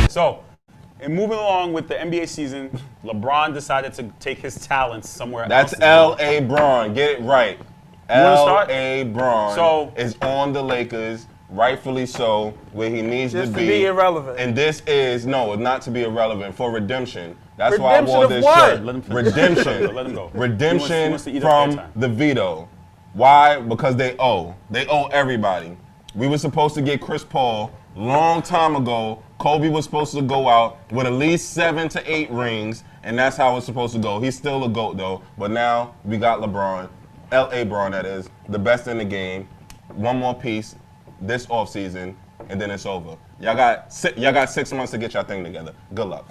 So, in moving along with the NBA season, LeBron decided to take his talents somewhere else. That's L.A. Bron. Get it right. L.A. Bron is on the Lakers, rightfully so, where he needs to be. Just to be irrelevant. And this is, no, not to be irrelevant, for redemption. That's why I wore this what? shirt. Let him Redemption. Let him go. Redemption He wants to eat up from the veto. Why? Because they owe. They owe everybody. We were supposed to get Chris Paul long time ago. Kobe was supposed to go out with at least 7 to 8 rings, and that's how it's supposed to go. He's still a GOAT, though. But now we got LeBron, L.A. Bron, that is, the best in the game. One more piece this offseason, and then it's over. Y'all got 6 months to get your thing together. Good luck.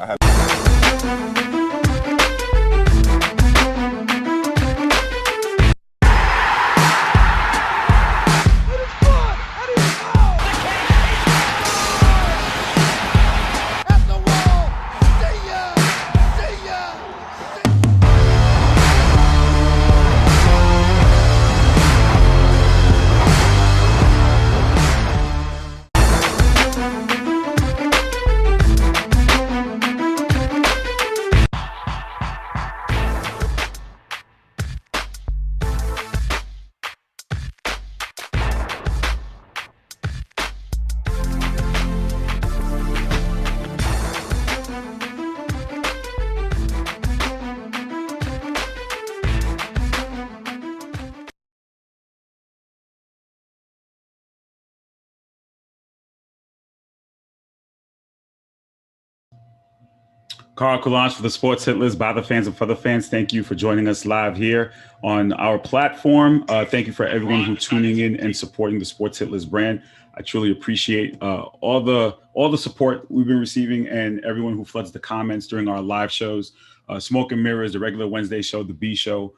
Carl Coulange for the Sports Hit List by the fans and for the fans. Thank you for joining us live here on our platform. Thank you for everyone who's tuning in and supporting the Sports Hit List brand. I truly appreciate all the support we've been receiving and everyone who floods the comments during our live shows. Smoke and Mirrors, the regular Wednesday show, the B show,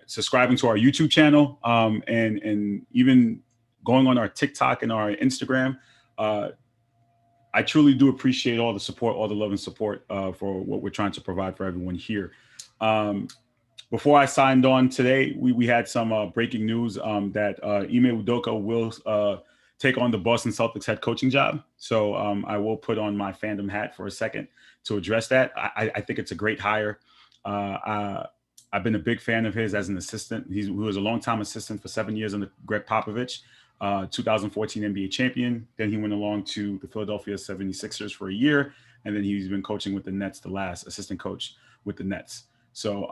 subscribing to our YouTube channel, and even going on our TikTok and our Instagram. I truly do appreciate all the support, all the love and support for what we're trying to provide for everyone here. Before I signed on today, we had some breaking news that Ime Udoka will take on the Boston Celtics head coaching job. So I will put on my fandom hat for a second to address that. I think it's a great hire. I've been a big fan of his as an assistant. He was a longtime assistant for 7 years under Greg Popovich. 2014 NBA champion. Then he went along to the Philadelphia 76ers for a year. And then he's been coaching with the Nets, the last assistant coach with the Nets. So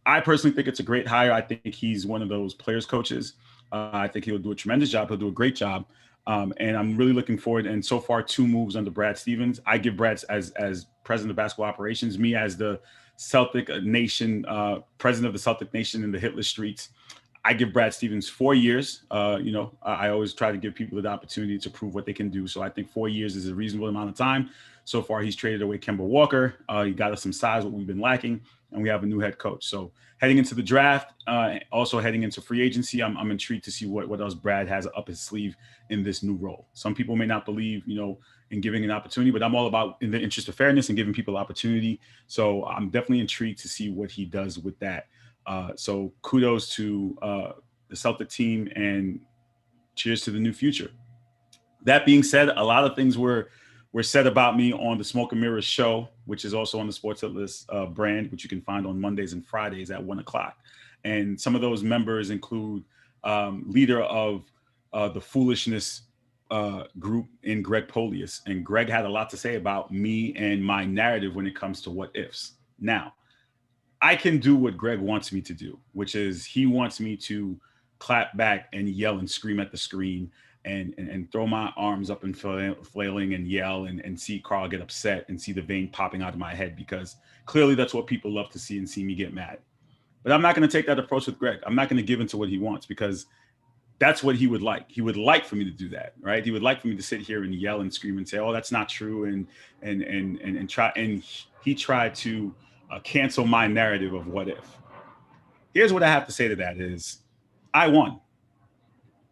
I personally think it's a great hire. I think he's one of those players coaches. I think he'll do a tremendous job. He'll do a great job. And I'm really looking forward. And so far, 2 moves under Brad Stevens. I give Brad as president of basketball operations, me as the Celtic Nation, president of the Celtic Nation in the Hitler streets. I give Brad Stevens 4 years. I always try to give people the opportunity to prove what they can do. So I think 4 years is a reasonable amount of time. So far, he's traded away Kemba Walker. He got us some size, what we've been lacking, and we have a new head coach. So heading into the draft, also heading into free agency, I'm intrigued to see what else Brad has up his sleeve in this new role. Some people may not believe, in giving an opportunity, but I'm all about in the interest of fairness and giving people opportunity. So I'm definitely intrigued to see what he does with that. So kudos to the Celtic team and cheers to the new future. That being said, a lot of things were said about me on the Smoke and Mirrors show, which is also on the Sports Hit List brand, which you can find on Mondays and Fridays at 1 o'clock. And some of those members include leader of the Foolishness group in Greg Polius. And Greg had a lot to say about me and my narrative when it comes to what ifs. Now, I can do what Greg wants me to do, which is he wants me to clap back and yell and scream at the screen and throw my arms up and flailing and yell and see Carl get upset and see the vein popping out of my head, because clearly that's what people love to see and see me get mad. But I'm not going to take that approach with Greg. I'm not going to give into what he wants, because that's what he would like. He would like for me to do that, right? He would like for me to sit here and yell and scream and say, "Oh, that's not true," and try. And he tried to cancel my narrative of what if. Here's what I have to say to that is, I won.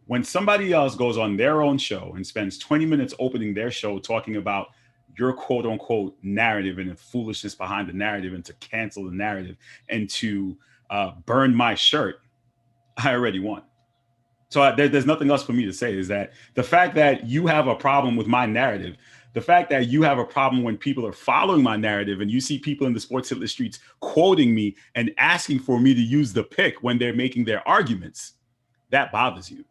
When somebody else goes on their own show and spends 20 minutes opening their show talking about your quote unquote narrative and the foolishness behind the narrative and to cancel the narrative and to burn my shirt, I already won. So there's nothing else for me to say. Is that the fact that you have a problem with my narrative, the fact that you have a problem when people are following my narrative and you see people in the Sports Hit List streets quoting me and asking for me to use the pick when they're making their arguments, that bothers you.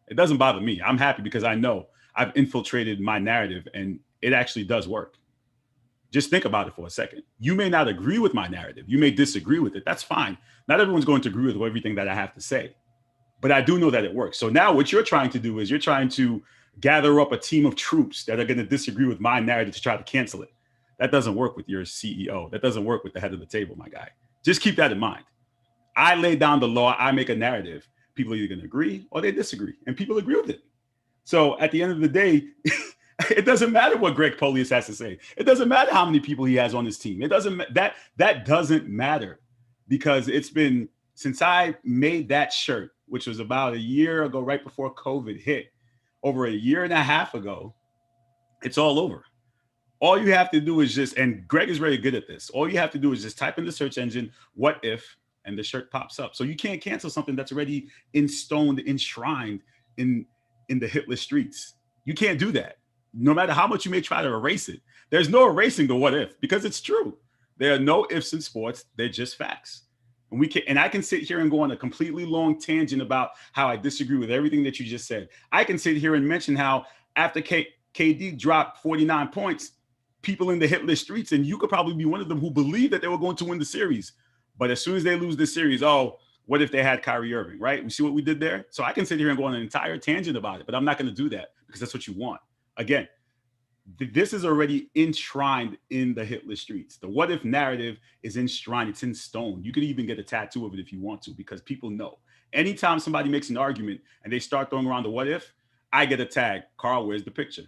It doesn't bother me. I'm happy because I know I've infiltrated my narrative and it actually does work. Just think about it for a second. You may not agree with my narrative. You may disagree with it. That's fine. Not everyone's going to agree with everything that I have to say, but I do know that it works. So now what you're trying to do is you're trying to gather up a team of troops that are going to disagree with my narrative to try to cancel it. That doesn't work with your CEO. That doesn't work with the head of the table, my guy. Just keep that in mind. I lay down the law. I make a narrative. People are either going to agree or they disagree, and people agree with it. So at the end of the day, it doesn't matter what Greg Polius has to say. It doesn't matter how many people he has on his team. It doesn't that doesn't matter, because it's been since I made that shirt, which was about a year ago, right before COVID hit, over a year and a half ago, it's all over. All you have to do is just, and Greg is very good at this. All you have to do is just type in the search engine, "what if," and the shirt pops up. So you can't cancel something that's already enshrined in the hit list streets. You can't do that. No matter how much you may try to erase it, there's no erasing the what if, because it's true. There are no ifs in sports. They're just facts. And I can sit here and go on a completely long tangent about how I disagree with everything that you just said. I can sit here and mention how after KD dropped 49 points, people in the hit list streets, and you could probably be one of them, who believed that they were going to win the series. But as soon as they lose the series, oh, what if they had Kyrie Irving, right? We see what we did there? So I can sit here and go on an entire tangent about it, but I'm not going to do that because that's what you want. Again, this is already enshrined in the hit list streets. The what if narrative is enshrined. It's in stone. You could even get a tattoo of it if you want to, because people know. Anytime somebody makes an argument and they start throwing around the what if, I get a tag. Carl, where's the picture?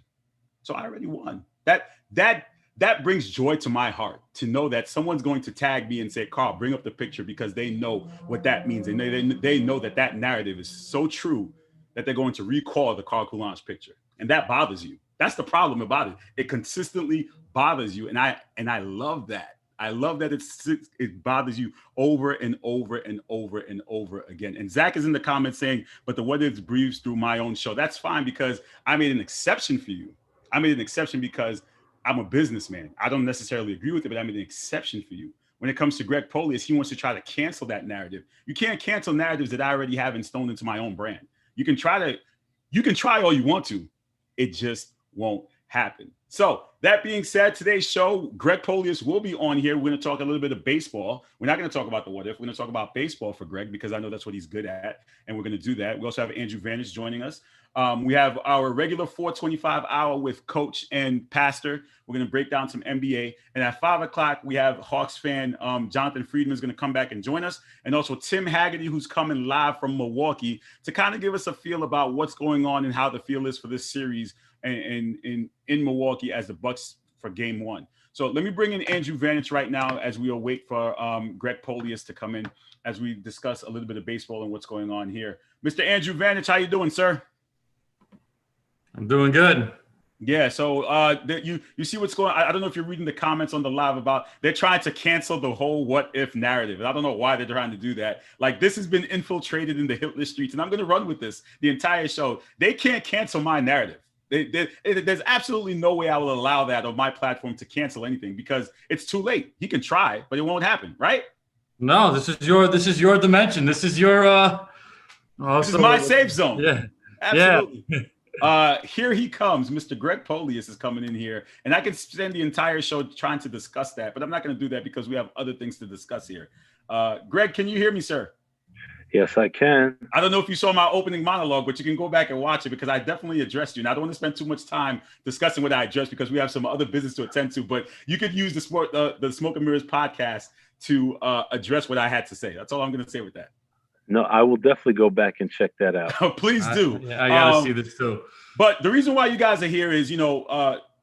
So I already won. That brings joy to my heart to know that someone's going to tag me and say, "Carl, bring up the picture," because they know what that means. And they know that narrative is so true that they're going to recall the Carl Coulonge picture. And that bothers you. That's the problem about it. It consistently bothers you. And I love that. I love that it bothers you over and over and over and over again. And Zach is in the comments saying, "But the what if breathes through my own show." That's fine, because I made an exception for you. I made an exception because I'm a businessman. I don't necessarily agree with it, but I made an exception for you. When it comes to Greg Polius, he wants to try to cancel that narrative. You can't cancel narratives that I already have installed into my own brand. You can try all you want to. It just won't happen. So that being said, today's show, Greg Polius will be on here. We're going to talk a little bit of baseball. We're not going to talk about the what if. We're going to talk about baseball for Greg, because I know that's what he's good at, and we're going to do that. We also have Andrew Vanich joining us. We have our regular 425 hour with Coach and Pastor. We're going to break down some NBA. And at 5 o'clock, we have Hawks fan Jonathan Friedman is going to come back and join us. And also Tim Haggerty, who's coming live from Milwaukee to kind of give us a feel about what's going on and how the feel is for this series in Milwaukee as the Bucks for game one. So let me bring in Andrew Vanich right now as we await for Greg Polius to come in as we discuss a little bit of baseball and what's going on here. Mr. Andrew Vanich, how you doing, sir? I'm doing good. Yeah, so you see what's going on. I don't know if you're reading the comments on the live about they're trying to cancel the whole what if narrative. And I don't know why they're trying to do that. Like, this has been infiltrated in the hit list streets, and I'm going to run with this the entire show. They can't cancel my narrative. There's absolutely no way I will allow that on my platform to cancel anything, because it's too late. He can try, but it won't happen, right? No, this is your dimension. This is your this is my safe zone. Yeah. Absolutely. Yeah. Here he comes. Mr. Greg Polius is coming in here, and I could spend the entire show trying to discuss that, but I'm not going to do that because we have other things to discuss here. Greg, can you hear me, sir? Yes, I can. I don't know if you saw my opening monologue, but you can go back and watch it, because I definitely addressed you. And I don't want to spend too much time discussing what I addressed, because we have some other business to attend to. But you could use the Smoke and Mirrors podcast to address what I had to say. That's all I'm going to say with that. No, I will definitely go back and check that out. Please do. I got to see this too. But the reason why you guys are here is,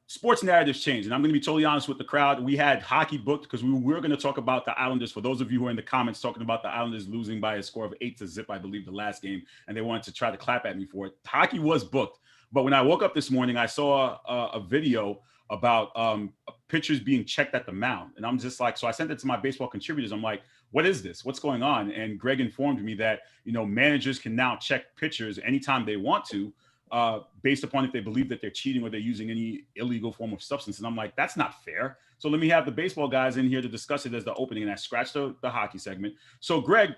sports narratives change. And I'm going to be totally honest with the crowd. We had hockey booked because we were going to talk about the Islanders. For those of you who are in the comments talking about the Islanders losing by a score of 8-0, I believe, the last game, and they wanted to try to clap at me for it. Hockey was booked. But when I woke up this morning, I saw a video about pitchers being checked at the mound. And I'm just like, so I sent it to my baseball contributors. I'm like, what is this? What's going on? And Greg informed me that, managers can now check pitchers anytime they want to, based upon if they believe that they're cheating or they're using any illegal form of substance. And I'm like, that's not fair. So let me have the baseball guys in here to discuss it as the opening, and I scratched the hockey segment. So Greg,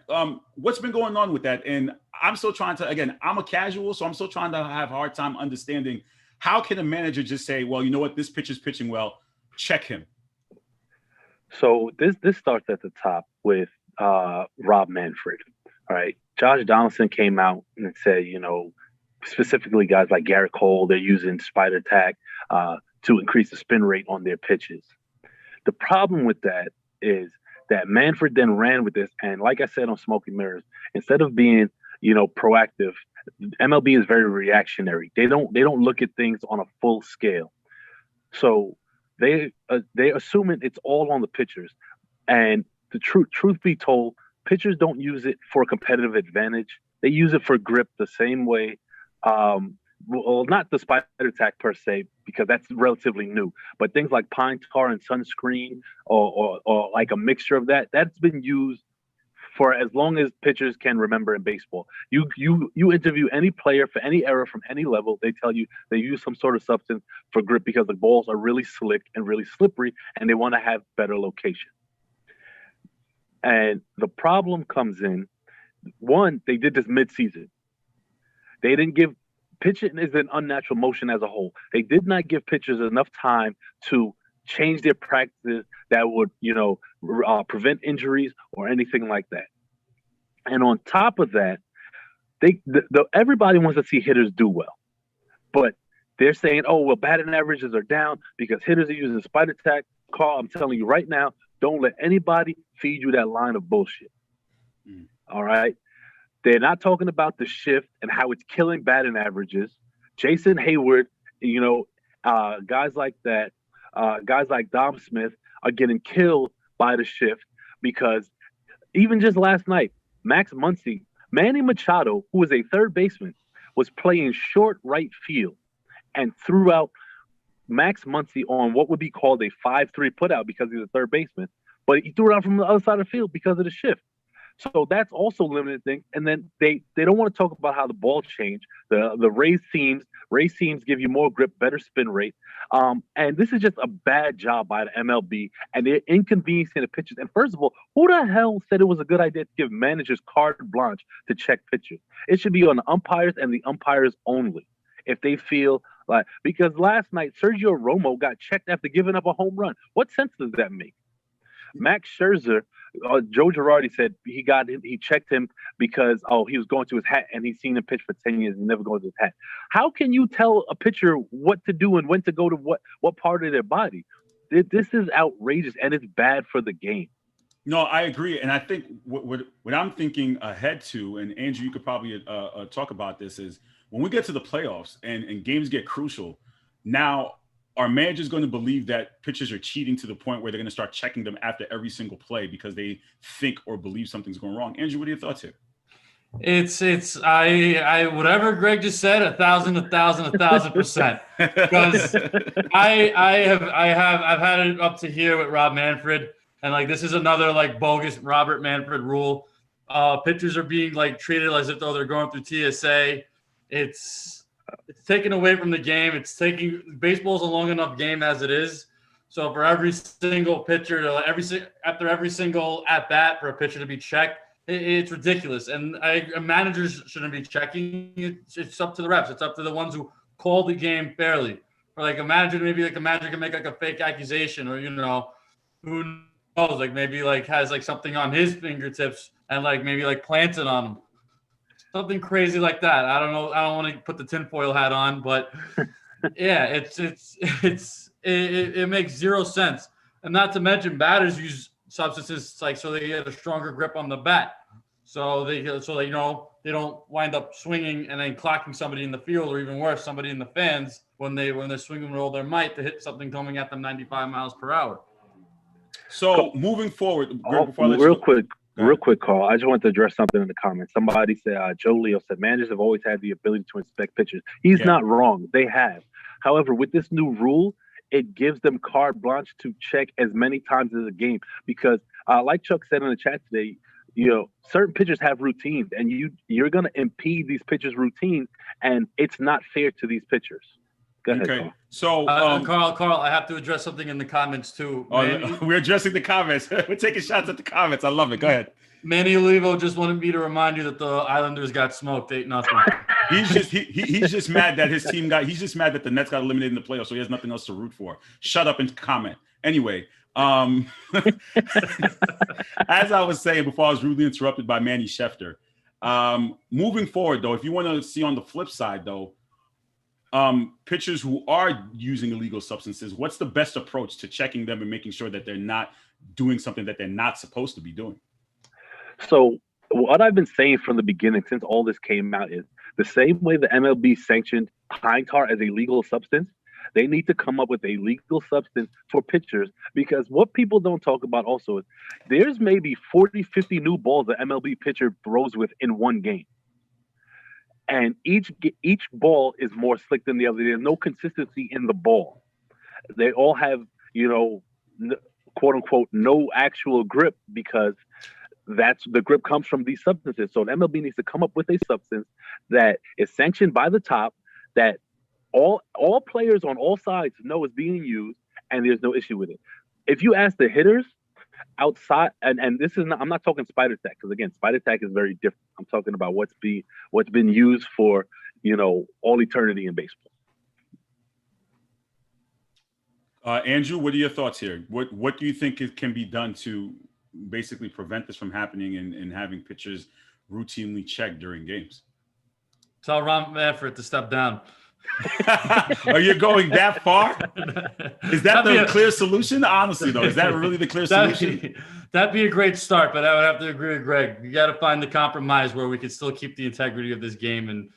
what's been going on with that? And I'm still trying to, again, I'm a casual, so I'm still trying to have a hard time understanding how can a manager just say, well, you know what, this pitcher's pitching well, check him. So this starts at the top with Rob Manfred. All right. Josh Donaldson came out and said, specifically guys like Garrett Cole, they're using spider tack to increase the spin rate on their pitches. The problem with that is that Manfred then ran with this, and like I said on Smoky Mirrors, instead of being proactive, MLB is very reactionary. They don't look at things on a full scale. So they assuming it's all on the pitchers, and the truth be told, pitchers don't use it for competitive advantage. They use it for grip the same way. Well, not the spider tack per se, because that's relatively new, but things like pine tar and sunscreen or like a mixture of that's been used for as long as pitchers can remember in baseball. You interview any player for any era from any level, they tell you they use some sort of substance for grip because the balls are really slick and really slippery and they want to have better location. And the problem comes in, one, they did this mid-season. They didn't give pitching is an unnatural motion as a whole. They did not give pitchers enough time to change their practices that would, prevent injuries or anything like that. And on top of that, everybody wants to see hitters do well, but they're saying, oh, well, batting averages are down because hitters are using spider tack. Carl, I'm telling you right now, don't let anybody feed you that line of bullshit. All right. They're not talking about the shift and how it's killing batting averages. Jason Hayward, guys like that, guys like Dom Smith are getting killed by the shift because even just last night, Max Muncy, Manny Machado, who was a third baseman, was playing short right field and threw out Max Muncy on what would be called a 5-3 putout because he's a third baseman, but he threw it out from the other side of the field because of the shift. So that's also limited things. And then they don't want to talk about how the ball changed. The raised seams give you more grip, better spin rate. And this is just a bad job by the MLB, and they're inconveniencing the pitchers. And first of all, who the hell said it was a good idea to give managers carte blanche to check pitchers? It should be on the umpires and the umpires only. If they feel like, because last night Sergio Romo got checked after giving up a home run. What sense does that make? Max Scherzer, Joe Girardi said he checked him because he was going to his hat and he's seen him pitch for 10 years and never goes to his hat. How can you tell a pitcher what to do and when to go to what part of their body? This is outrageous and it's bad for the game. No, I agree, and I think what I'm thinking ahead to, and Andrew, you could probably talk about this, is when we get to the playoffs and games get crucial. Now, are managers going to believe that pitchers are cheating to the point where they're going to start checking them after every single play because they think or believe something's going wrong? Andrew, what are your thoughts here? I whatever Greg just said, 1,000%. Because I've had it up to here with Rob Manfred, and like this is another like bogus Robert Manfred rule. Pitchers are being like treated as if though they're going through TSA. It's taken away from the game. Baseball's a long enough game as it is. So for every single pitcher after every single at bat for a pitcher to be checked, it's ridiculous. And managers shouldn't be checking. It's up to the refs. It's up to the ones who call the game fairly. Or like a manager can make like a fake accusation, or who knows, like maybe like has like something on his fingertips and like maybe like plants it on him. Something crazy like that. I don't know. I don't want to put the tinfoil hat on, but yeah, it makes zero sense. And not to mention, batters use substances like so they get a stronger grip on the bat, so they don't wind up swinging and then clocking somebody in the field, or even worse, somebody in the fans when they're swinging with all their might to hit something coming at them 95 miles per hour. So moving forward, Real quick, Carl, I just wanted to address something in the comments. Somebody said, Joe Leo said, managers have always had the ability to inspect pitchers. He's not wrong. They have. However, with this new rule, it gives them carte blanche to check as many times as a game because Like Chuck said in the chat today, certain pitchers have routines, and you're going to impede these pitchers' routine, and it's not fair to these pitchers. Go ahead, Okay. Carl. So, Carl, I have to address something in the comments too. we're addressing the comments. We're taking shots at the comments. I love it. Go ahead. Manny Olivo just wanted me to remind you that the Islanders got smoked 8-0. He's just mad that his team he's just mad that the Nets got eliminated in the playoffs, so he has nothing else to root for. Shut up and comment. Anyway, as I was saying before I was rudely interrupted by Manny Schefter, moving forward though, if you want to see on the flip side though, pitchers who are using illegal substances, what's the best approach to checking them and making sure that they're not doing something that they're not supposed to be doing? So what I've been saying from the beginning, since all this came out, is the same way the MLB sanctioned pine tar as a legal substance, they need to come up with a legal substance for pitchers, because what people don't talk about also is there's maybe 40, 50 new balls the MLB pitcher throws with in one game. And each ball is more slick than the other. There's no consistency in the ball. They all have, quote unquote, no actual grip, because the grip comes from these substances. So the MLB needs to come up with a substance that is sanctioned by the top, that all players on all sides know is being used, and there's no issue with it. If you ask the hitters outside, and this is not, I'm not talking spider tack, because again, spider tack is very different. I'm talking about what's been used for all eternity in baseball. Andrew, what are your thoughts here? What do you think can be done to basically prevent this from happening and having pitchers routinely checked during games? Tell Ron Manfred to step down. Are you going that far? Is that the clear solution? Honestly, though, is that really the clear solution? That'd be a great start, but I would have to agree with Greg. You got to find the compromise where we can still keep the integrity of this game and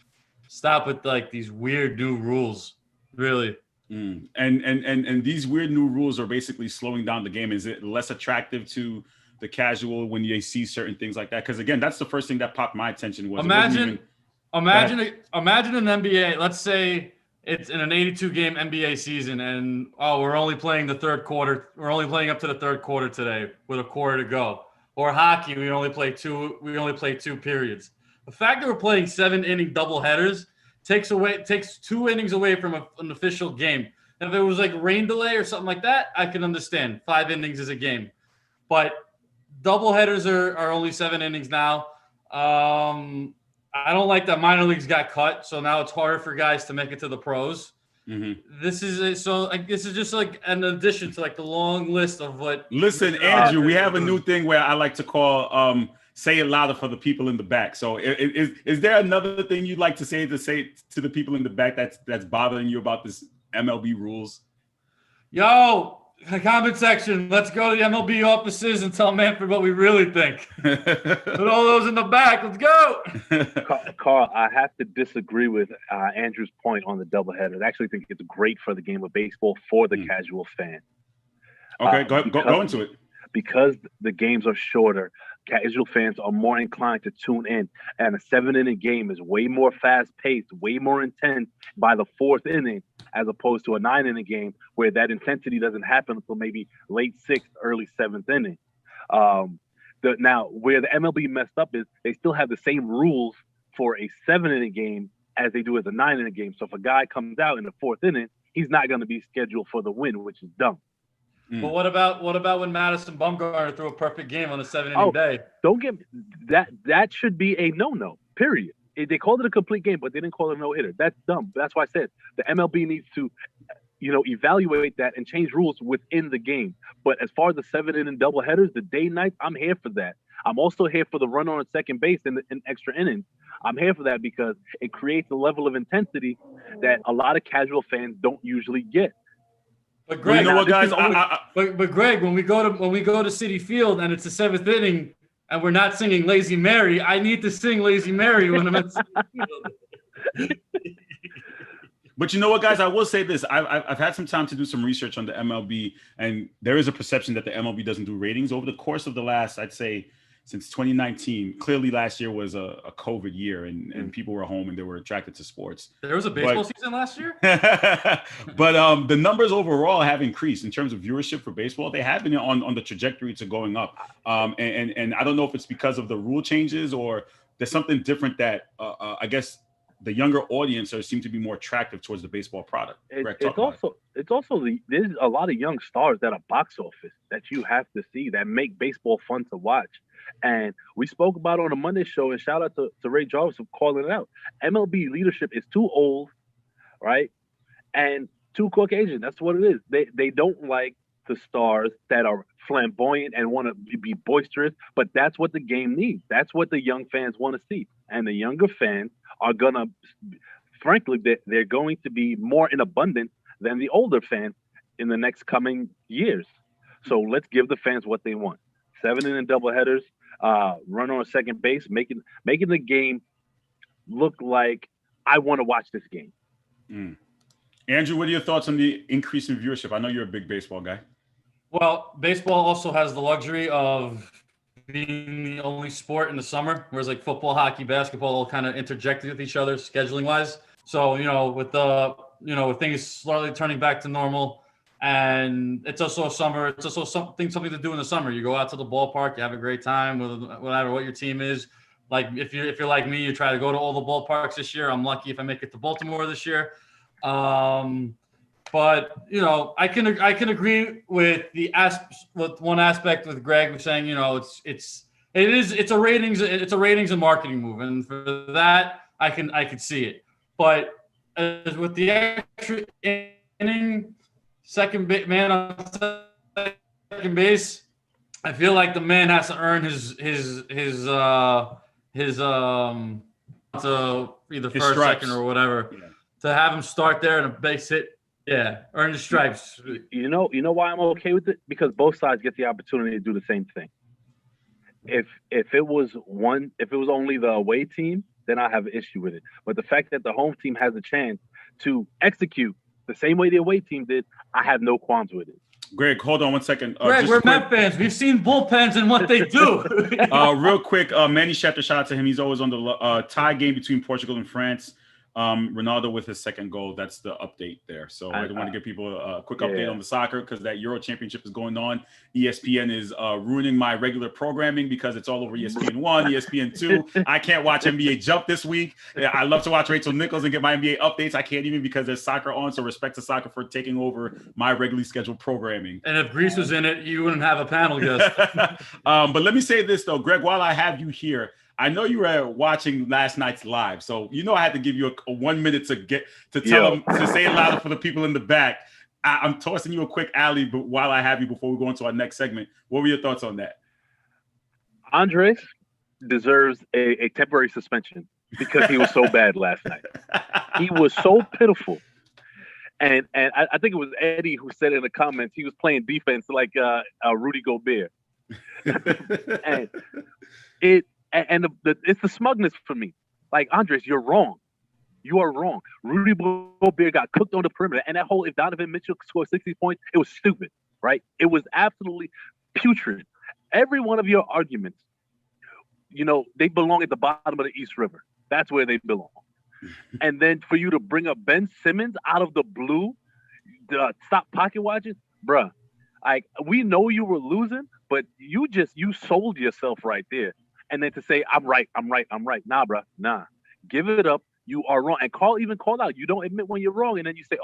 stop with like these weird new rules. Really. And these weird new rules are basically slowing down the game. Is it less attractive to the casual when they see certain things like that? Because again, that's the first thing that popped my attention. Imagine an NBA. Let's say it's in an 82-game NBA season, and we're only playing the third quarter. We're only playing up to the third quarter today with a quarter to go. Or hockey, we only play two periods. The fact that we're playing 7-inning doubleheaders takes 2 innings away from an official game. And if it was like rain delay or something like that, I can understand. 5 innings is a game, but doubleheaders are only 7 innings now. I don't like that minor leagues got cut, so now it's harder for guys to make it to the pros. Mm-hmm. This is just like an addition to like the long list of what. Listen, Andrew, we have a new thing where I like to call "say it louder" for the people in the back. So, is there another thing you'd like to say to the people in the back that's bothering you about this MLB rules? Yo, comment section. Let's go to the MLB offices and tell Manfred what we really think. Put all those in the back. Let's go. Carl, I have to disagree with Andrew's point on the doubleheaders. I actually think it's great for the game of baseball for the casual fan. Okay, go into it. Because the games are shorter, casual fans are more inclined to tune in. And a 7-inning game is way more fast-paced, way more intense by the 4th inning, as opposed to a 9-inning game where that intensity doesn't happen until maybe late 6th, early 7th inning. Now, where the MLB messed up is they still have the same rules for a 7-inning game as they do as a 9-inning game. So if a guy comes out in the 4th inning, he's not going to be scheduled for the win, which is dumb. But what about when Madison Bumgarner threw a perfect game on a 7-inning day? Don't get me, that should be a no-no, period. They called it a complete game, but they didn't call it a no-hitter. That's dumb. That's why I said the MLB needs to, evaluate that and change rules within the game. But as far as the 7-inning doubleheaders, the day nights, I'm here for that. I'm also here for the runner on second base in extra innings. I'm here for that because it creates a level of intensity that a lot of casual fans don't usually get. But Greg, you know what, guys? But Greg, when we go to Citi Field and it's the 7th inning and we're not singing Lazy Mary, I need to sing Lazy Mary when I'm at Citi Field. But you know what, guys? I will say this. I've had some time to do some research on the MLB, and there is a perception that the MLB doesn't do ratings. Over the course of the last, I'd say, since 2019. Clearly, last year was a COVID year, and people were home and they were attracted to sports. There was a baseball season last year? But the numbers overall have increased in terms of viewership for baseball. They have been on the trajectory to going up. And I don't know if it's because of the rule changes or there's something different that I guess the younger audience seem to be more attractive towards the baseball product. It's also there's a lot of young stars that are box office that you have to see that make baseball fun to watch. And we spoke about it on the Monday show, and shout out to Ray Jarvis for calling it out. MLB leadership is too old, right? And too Caucasian. That's what it is. They don't like the stars that are flamboyant and want to be boisterous, but that's what the game needs. That's what the young fans want to see. And the younger fans are gonna, frankly, they're going to be more in abundance than the older fans in the next coming years. So let's give the fans what they want: 7-inning doubleheaders, run on second base, making the game look like I want to watch this game. Andrew, what are your thoughts on the increase in viewership? I know you're a big baseball guy. Well, baseball also has the luxury of being the only sport in the summer, whereas like football, hockey, basketball all kind of interject with each other scheduling wise. So, with things slowly turning back to normal, and it's also summer, it's also something to do in the summer. You go out to the ballpark, you have a great time with whatever what your team is. Like if you're like me, you try to go to all the ballparks this year. I'm lucky if I make it to Baltimore this year. But I can agree with with one aspect with Greg was saying, it's a ratings and marketing move, and for that I can see it. But as with the extra inning, man on second base, I feel like the man has to earn his to either first, stripes. second, or whatever. Yeah. To have him start there and a base hit. Yeah, earn the stripes. You know why I'm okay with it? Because both sides get the opportunity to do the same thing. If it was only the away team, then I have an issue with it. But the fact that the home team has a chance to execute the same way the away team did, I have no qualms with it. Greg, hold on one second. Greg, we're Met fans. We've seen bullpens and what they do. Real quick, Manny Schechter, shout out to him. He's always on the tie game between Portugal and France. Ronaldo with his second goal. That's the update there. So I want to give people a quick update on the soccer because that Euro Championship is going on. ESPN is ruining my regular programming because it's all over ESPN 1, ESPN 2. I can't watch NBA Jump this week. I love to watch Rachel Nichols and get my NBA updates. I can't even because there's soccer on. So respect to soccer for taking over my regularly scheduled programming. And if Greece was in it, you wouldn't have a panel guest. But let me say this though, Greg, while I have you here, I know you were watching last night's live, so I had to give you a 1 minute to tell them to say it louder for the people in the back. I'm tossing you a quick alley, but while I have you, before we go into our next segment, what were your thoughts on that? Andres deserves a temporary suspension because he was so bad last night. He was so pitiful, and I think it was Eddie who said in the comments he was playing defense like Rudy Gobert, and it's the smugness for me. Like, Andres, you're wrong. You are wrong. Rudy Gobert got cooked on the perimeter, and that whole if Donovan Mitchell scored 60 points, it was stupid, right? It was absolutely putrid. Every one of your arguments, they belong at the bottom of the East River. That's where they belong. And then for you to bring up Ben Simmons out of the blue, stop pocket watching, bruh. Like, we know you were losing, but you sold yourself right there. And then to say, I'm right. Nah, bro. Nah. Give it up. You are wrong. And call out. You don't admit when you're wrong. And then you say,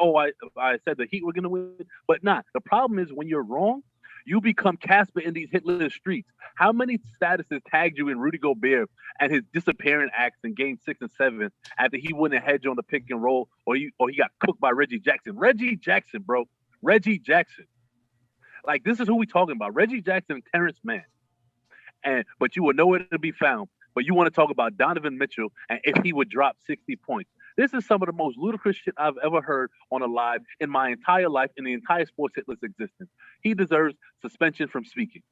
I said the Heat were going to win. But nah. The problem is when you're wrong, you become Casper in these hitless streets. How many statuses tagged you in Rudy Gobert and his disappearing acts in game 6 and 7 after he wouldn't hedge on the pick and roll or he got cooked by Reggie Jackson? Reggie Jackson, bro. Reggie Jackson. Like, this is who we talking about. Reggie Jackson and Terrence Mann. But you were nowhere to be found. But you want to talk about Donovan Mitchell and if he would drop 60 points. This is some of the most ludicrous shit I've ever heard on a live in my entire life, in the entire Sports Hitless existence. He deserves suspension from speaking.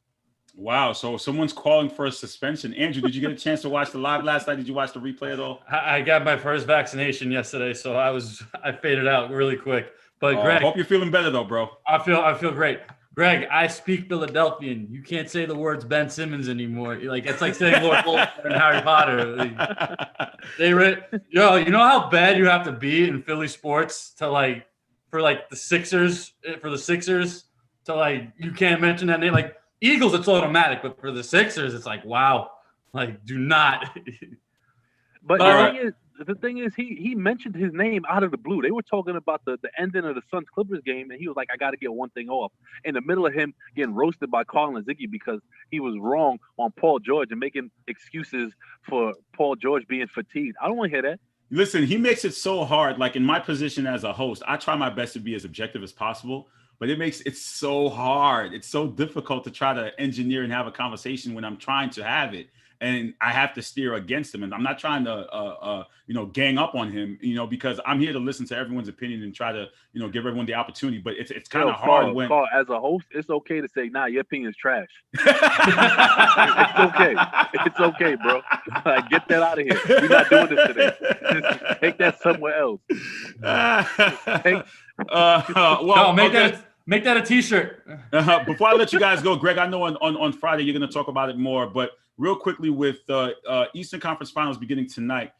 Wow. So someone's calling for a suspension. Andrew, did you get a chance to watch the live last night? Did you watch the replay at all? I got my first vaccination yesterday, so I faded out really quick. But Greg, I hope you're feeling better though, bro. I feel great. Greg, I speak Philadelphian. You can't say the words Ben Simmons anymore. Like it's like saying Lord Voldemort and Harry Potter. You know how bad you have to be in Philly sports to like for like the Sixers to like you can't mention that name. Like Eagles, it's automatic, but for the Sixers, it's like wow, like do not. But the thing is, he mentioned his name out of the blue. They were talking about the ending of the Suns Clippers game, and he was like, "I got to get one thing off." In the middle of him getting roasted by Carl and Ziggy because he was wrong on Paul George and making excuses for Paul George being fatigued. I don't want to hear that. Listen, he makes it so hard. Like in my position as a host, I try my best to be as objective as possible, but it makes it so hard. It's so difficult to try to engineer and have a conversation when I'm trying to have it. And I have to steer against him. And I'm not trying to, gang up on him, because I'm here to listen to everyone's opinion and try to, give everyone the opportunity. But it's kind of hard when Carl, as a host, it's okay to say, "Nah, your opinion's trash." It's okay. It's okay, bro. Get that out of here. We're not doing this today. Just take that somewhere else. Make that a T-shirt. Before I let you guys go, Greg, I know on Friday you're going to talk about it more, but real quickly with Eastern Conference Finals beginning tonight,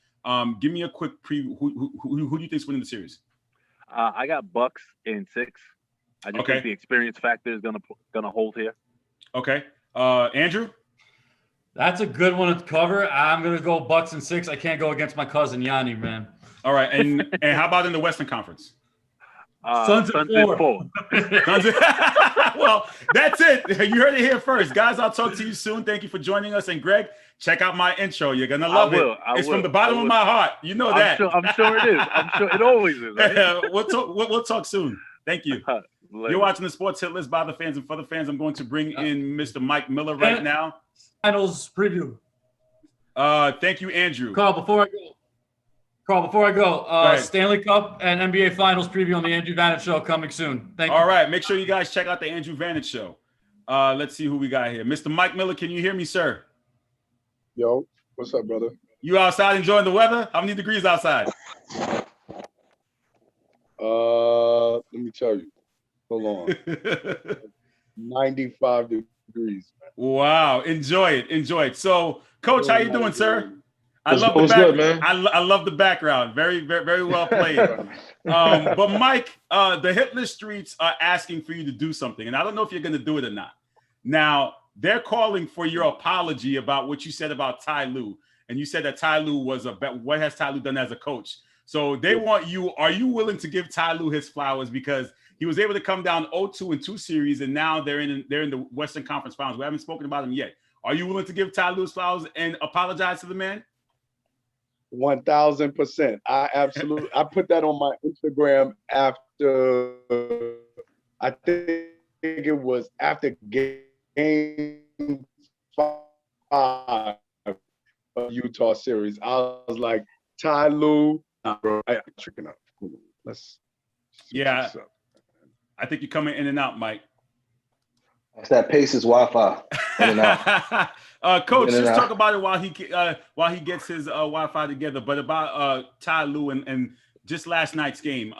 give me a quick preview. Who do you think's winning the series? I got Bucks in 6. I just think the experience factor is gonna hold here. Okay, Andrew. That's a good one to cover. I'm gonna go Bucks in 6. I can't go against my cousin Yanni, man. All right, and how about in the Western Conference? Suns in 4. Well, that's it. You heard it here first. Guys, I'll talk to you soon. Thank you for joining us. And Greg, check out my intro. You're going to love it. It's from the bottom of my heart. You know that. I'm sure it is. I'm sure it always is. Right? We'll talk soon. Thank you. You're watching the Sports Hit List by the fans. And for the fans, I'm going to bring in Mr. Mike Miller right now. Finals preview. Thank you, Andrew. Carl, before I go, Stanley Cup and NBA Finals preview on the Andrew Vanich Show coming soon. Thank you. All right. Make sure you guys check out the Andrew Vanich Show. Let's see who we got here. Mr. Mike Miller, can you hear me, sir? Yo, what's up, brother? You outside enjoying the weather? How many degrees outside? Let me tell you. Hold on. 95 degrees. Wow. Enjoy it. So, Coach, how you doing, sir? I love the background. Very, very, very well played. But Mike, the Hit List Streets are asking for you to do something, and I don't know if you're going to do it or not. Now, they're calling for your apology about what you said about Ty Lue, and you said that Ty Lue was what has Ty Lue done as a coach? So they want you. Are you willing to give Ty Lue his flowers because he was able to come down 0-2 in 2 series, and now they're in the Western Conference Finals? We haven't spoken about him yet. Are you willing to give Ty Lue his flowers and apologize to the man? 1000%. I put that on my Instagram after, I think it was after game 5 of Utah series. I was like, Ty Lue, bro, I'm tricking up. Let's see what's up. I think you're coming in and out, Mike. That's that Pacers Wi-Fi. Coach, just talk about it while he gets his Wi-Fi together. But about Ty Lue and just last night's game,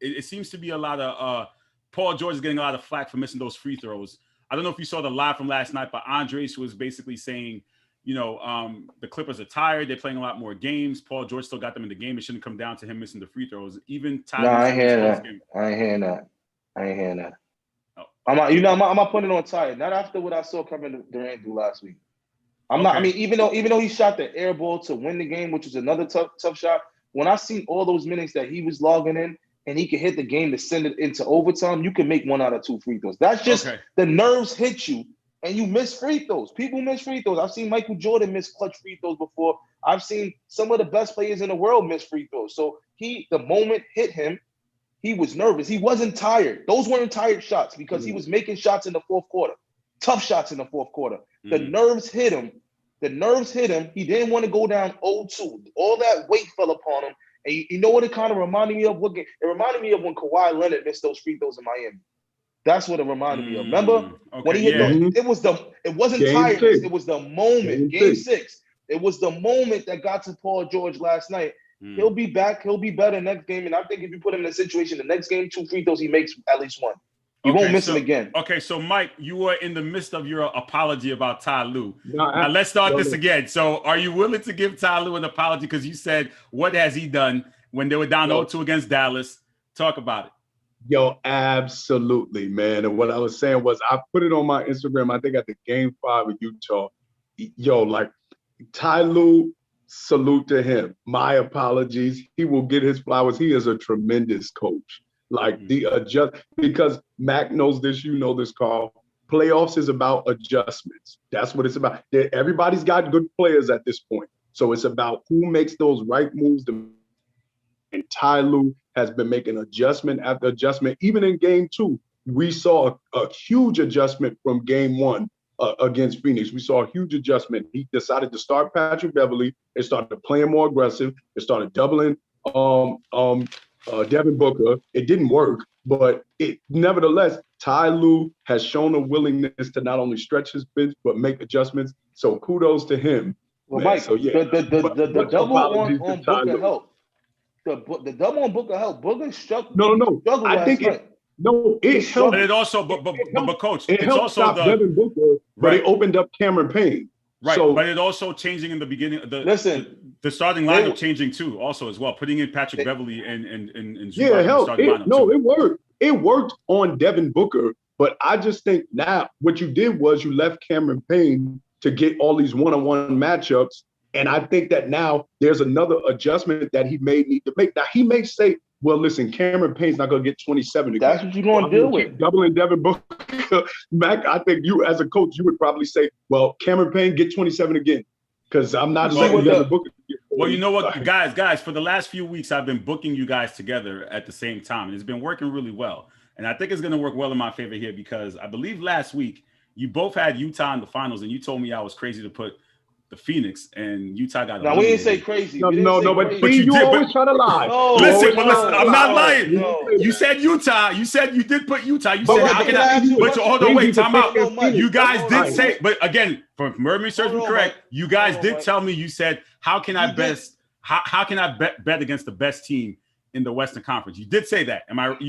it seems to be a lot of Paul George is getting a lot of flack for missing those free throws. I don't know if you saw the live from last night, but Andres was basically saying, the Clippers are tired. They're playing a lot more games. Paul George still got them in the game. It shouldn't come down to him missing the free throws. Even Ty. No, I ain't hearing that. I'm not putting it on Ty. Not after what I saw Kevin Durant do last week. I'm not. I mean, even though he shot the air ball to win the game, which was another tough shot. When I seen all those minutes that he was logging in, and he could hit the game to send it into overtime, you can make 1 out of 2 free throws. That's just the nerves hit you, and you miss free throws. People miss free throws. I've seen Michael Jordan miss clutch free throws before. I've seen some of the best players in the world miss free throws. So the moment hit him, he was nervous. He wasn't tired. Those weren't tired shots because he was making shots in the 4th quarter. Tough shots in the 4th quarter. The nerves hit him. He didn't want to go down 0-2. All that weight fell upon him. And you know what it kind of reminded me of? It reminded me of when Kawhi Leonard missed those free throws in Miami. That's what it reminded me of. Remember when he hit those? It wasn't tiredness. It was the moment. Game 6. It was the moment that got to Paul George last night. He'll be back. He'll be better next game. And I think if you put him in a situation, the next game, 2 free throws, he makes at least 1. You won't miss him again. Okay, so Mike, you were in the midst of your apology about Ty Lue. No, Now let's start this again. So are you willing to give Ty Lue an apology? Because you said, what has he done when they were down 0-2 against Dallas? Talk about it. Yo, absolutely, man. And what I was saying was I put it on my Instagram, I think at the game 5 of Utah. Yo, like Ty Lue, salute to him. My apologies. He will get his flowers. He is a tremendous coach. Like because Mac knows this, you know this, Carl. Playoffs is about adjustments. That's what it's about. Everybody's got good players at this point. So it's about who makes those right moves. And Ty Lue has been making adjustment after adjustment. Even in game 2, we saw a huge adjustment from game 1 against Phoenix. We saw a huge adjustment. He decided to start Patrick Beverly. They started playing more aggressive. They started doubling Devin Booker. It didn't work, but nevertheless, Ty Lue has shown a willingness to not only stretch his bench, but make adjustments. So kudos to him. Well, man. Mike, so, yeah. the double on Booker helped. The double on Booker helped. Booker struggled. No. I think it helped. But it also, but coach, it it's also stop Devin Booker, but it opened up Cameron Payne. Right, so, but it also changing in the beginning. The starting lineup changing too, also as well, putting in Patrick Beverly and yeah, it helped. It worked. It worked on Devin Booker, but I just think now what you did was you left Cameron Payne to get all these one-on-one matchups, and I think that now there's another adjustment that he may need to make. Now he may say, well, listen, Cameron Payne's not going to get 27 again. That's what you're going to deal with. Doubling Devin Booker. Mac, I think you as a coach, you would probably say, well, Cameron Payne, get 27 again. Because I'm not letting Devin Booker get 40. Well, you know what, guys, for the last few weeks, I've been booking you guys together at the same time. And it's been working really well. And I think it's going to work well in my favor here because I believe last week, you both had Utah in the finals, and you told me I was crazy to put the Phoenix, and Utah got. Now we didn't say crazy. But you always try to lie. Listen, I'm not lying. You said Utah. You said you did put Utah. You said how can I? But hold on, wait, time out. You guys did say, but again, for Mermaid search me correct. You guys did tell me. You said how can I best? How can I bet against the best team in the Western Conference? You did say that. Am I? And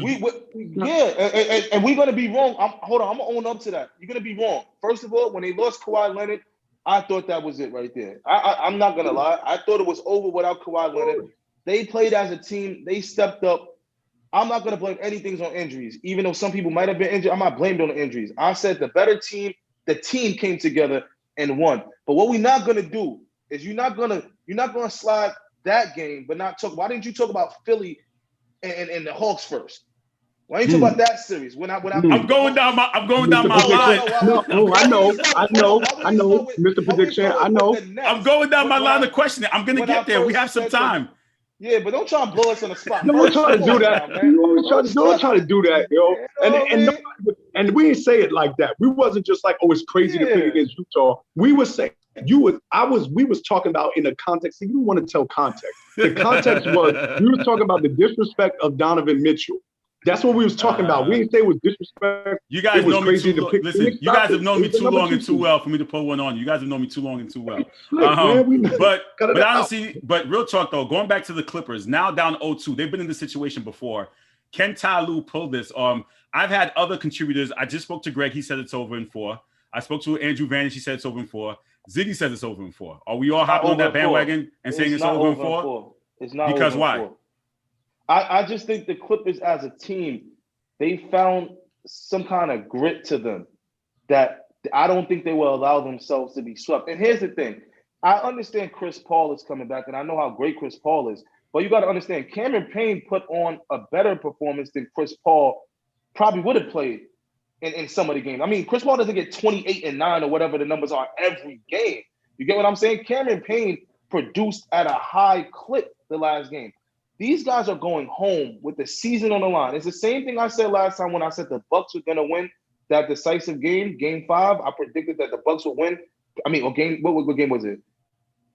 we're gonna be wrong. Hold on, I'm gonna own up to that. You're gonna be wrong. First of all, when they lost Kawhi Leonard, I thought that was it right there. I'm not gonna lie. I thought it was over without Kawhi Leonard. They played as a team. They stepped up. I'm not gonna blame anything on injuries, even though some people might have been injured. I'm not blamed on the injuries. I said the better team. The team came together and won. But what we're not gonna do is you're not gonna slide that game, but not talk. Why didn't you talk about Philly and the Hawks first? Why don't you talk about that series? I'm going down my line. No, I know, Mr. Prediction. I know. I'm going down my line of questioning. I'm gonna get there. We have some time. Yeah, but don't try and blow us on the spot. Don't try to do that. Don't try to do that, yo. And we didn't say it like that. We wasn't just like, oh, it's crazy to play against Utah. We were saying we was talking about in the context. You don't want to tell context. The context was we were talking about the disrespect of Donovan Mitchell. That's what we was talking about. We didn't say it was disrespect. You guys know me too long. Listen, you guys have known me too long and too well for me to pull one on you. You guys have known me too long and too well. But honestly, but real talk though, going back to the Clippers, now down 0-2. They've been in this situation before. Can Ty Lue pull this? I've had other contributors. I just spoke to Greg. He said it's over in 4. I spoke to Andrew Vanish. He said it's over in 4. Ziggy says it's over in 4. Are we all hopping on that bandwagon and saying it's over in 4? It's not because over why? 4. I just think the Clippers as a team, they found some kind of grit to them that I don't think they will allow themselves to be swept. And here's the thing. I understand Chris Paul is coming back, and I know how great Chris Paul is. But you got to understand, Cameron Payne put on a better performance than Chris Paul probably would have played in some of the games. I mean, Chris Paul doesn't get 28 and 9 or whatever the numbers are every game. You get what I'm saying? Cameron Payne produced at a high clip the last game. These guys are going home with the season on the line. It's the same thing I said last time when I said the Bucks were going to win that decisive game, Game 5. I predicted that the Bucks would win. I mean, what game was it?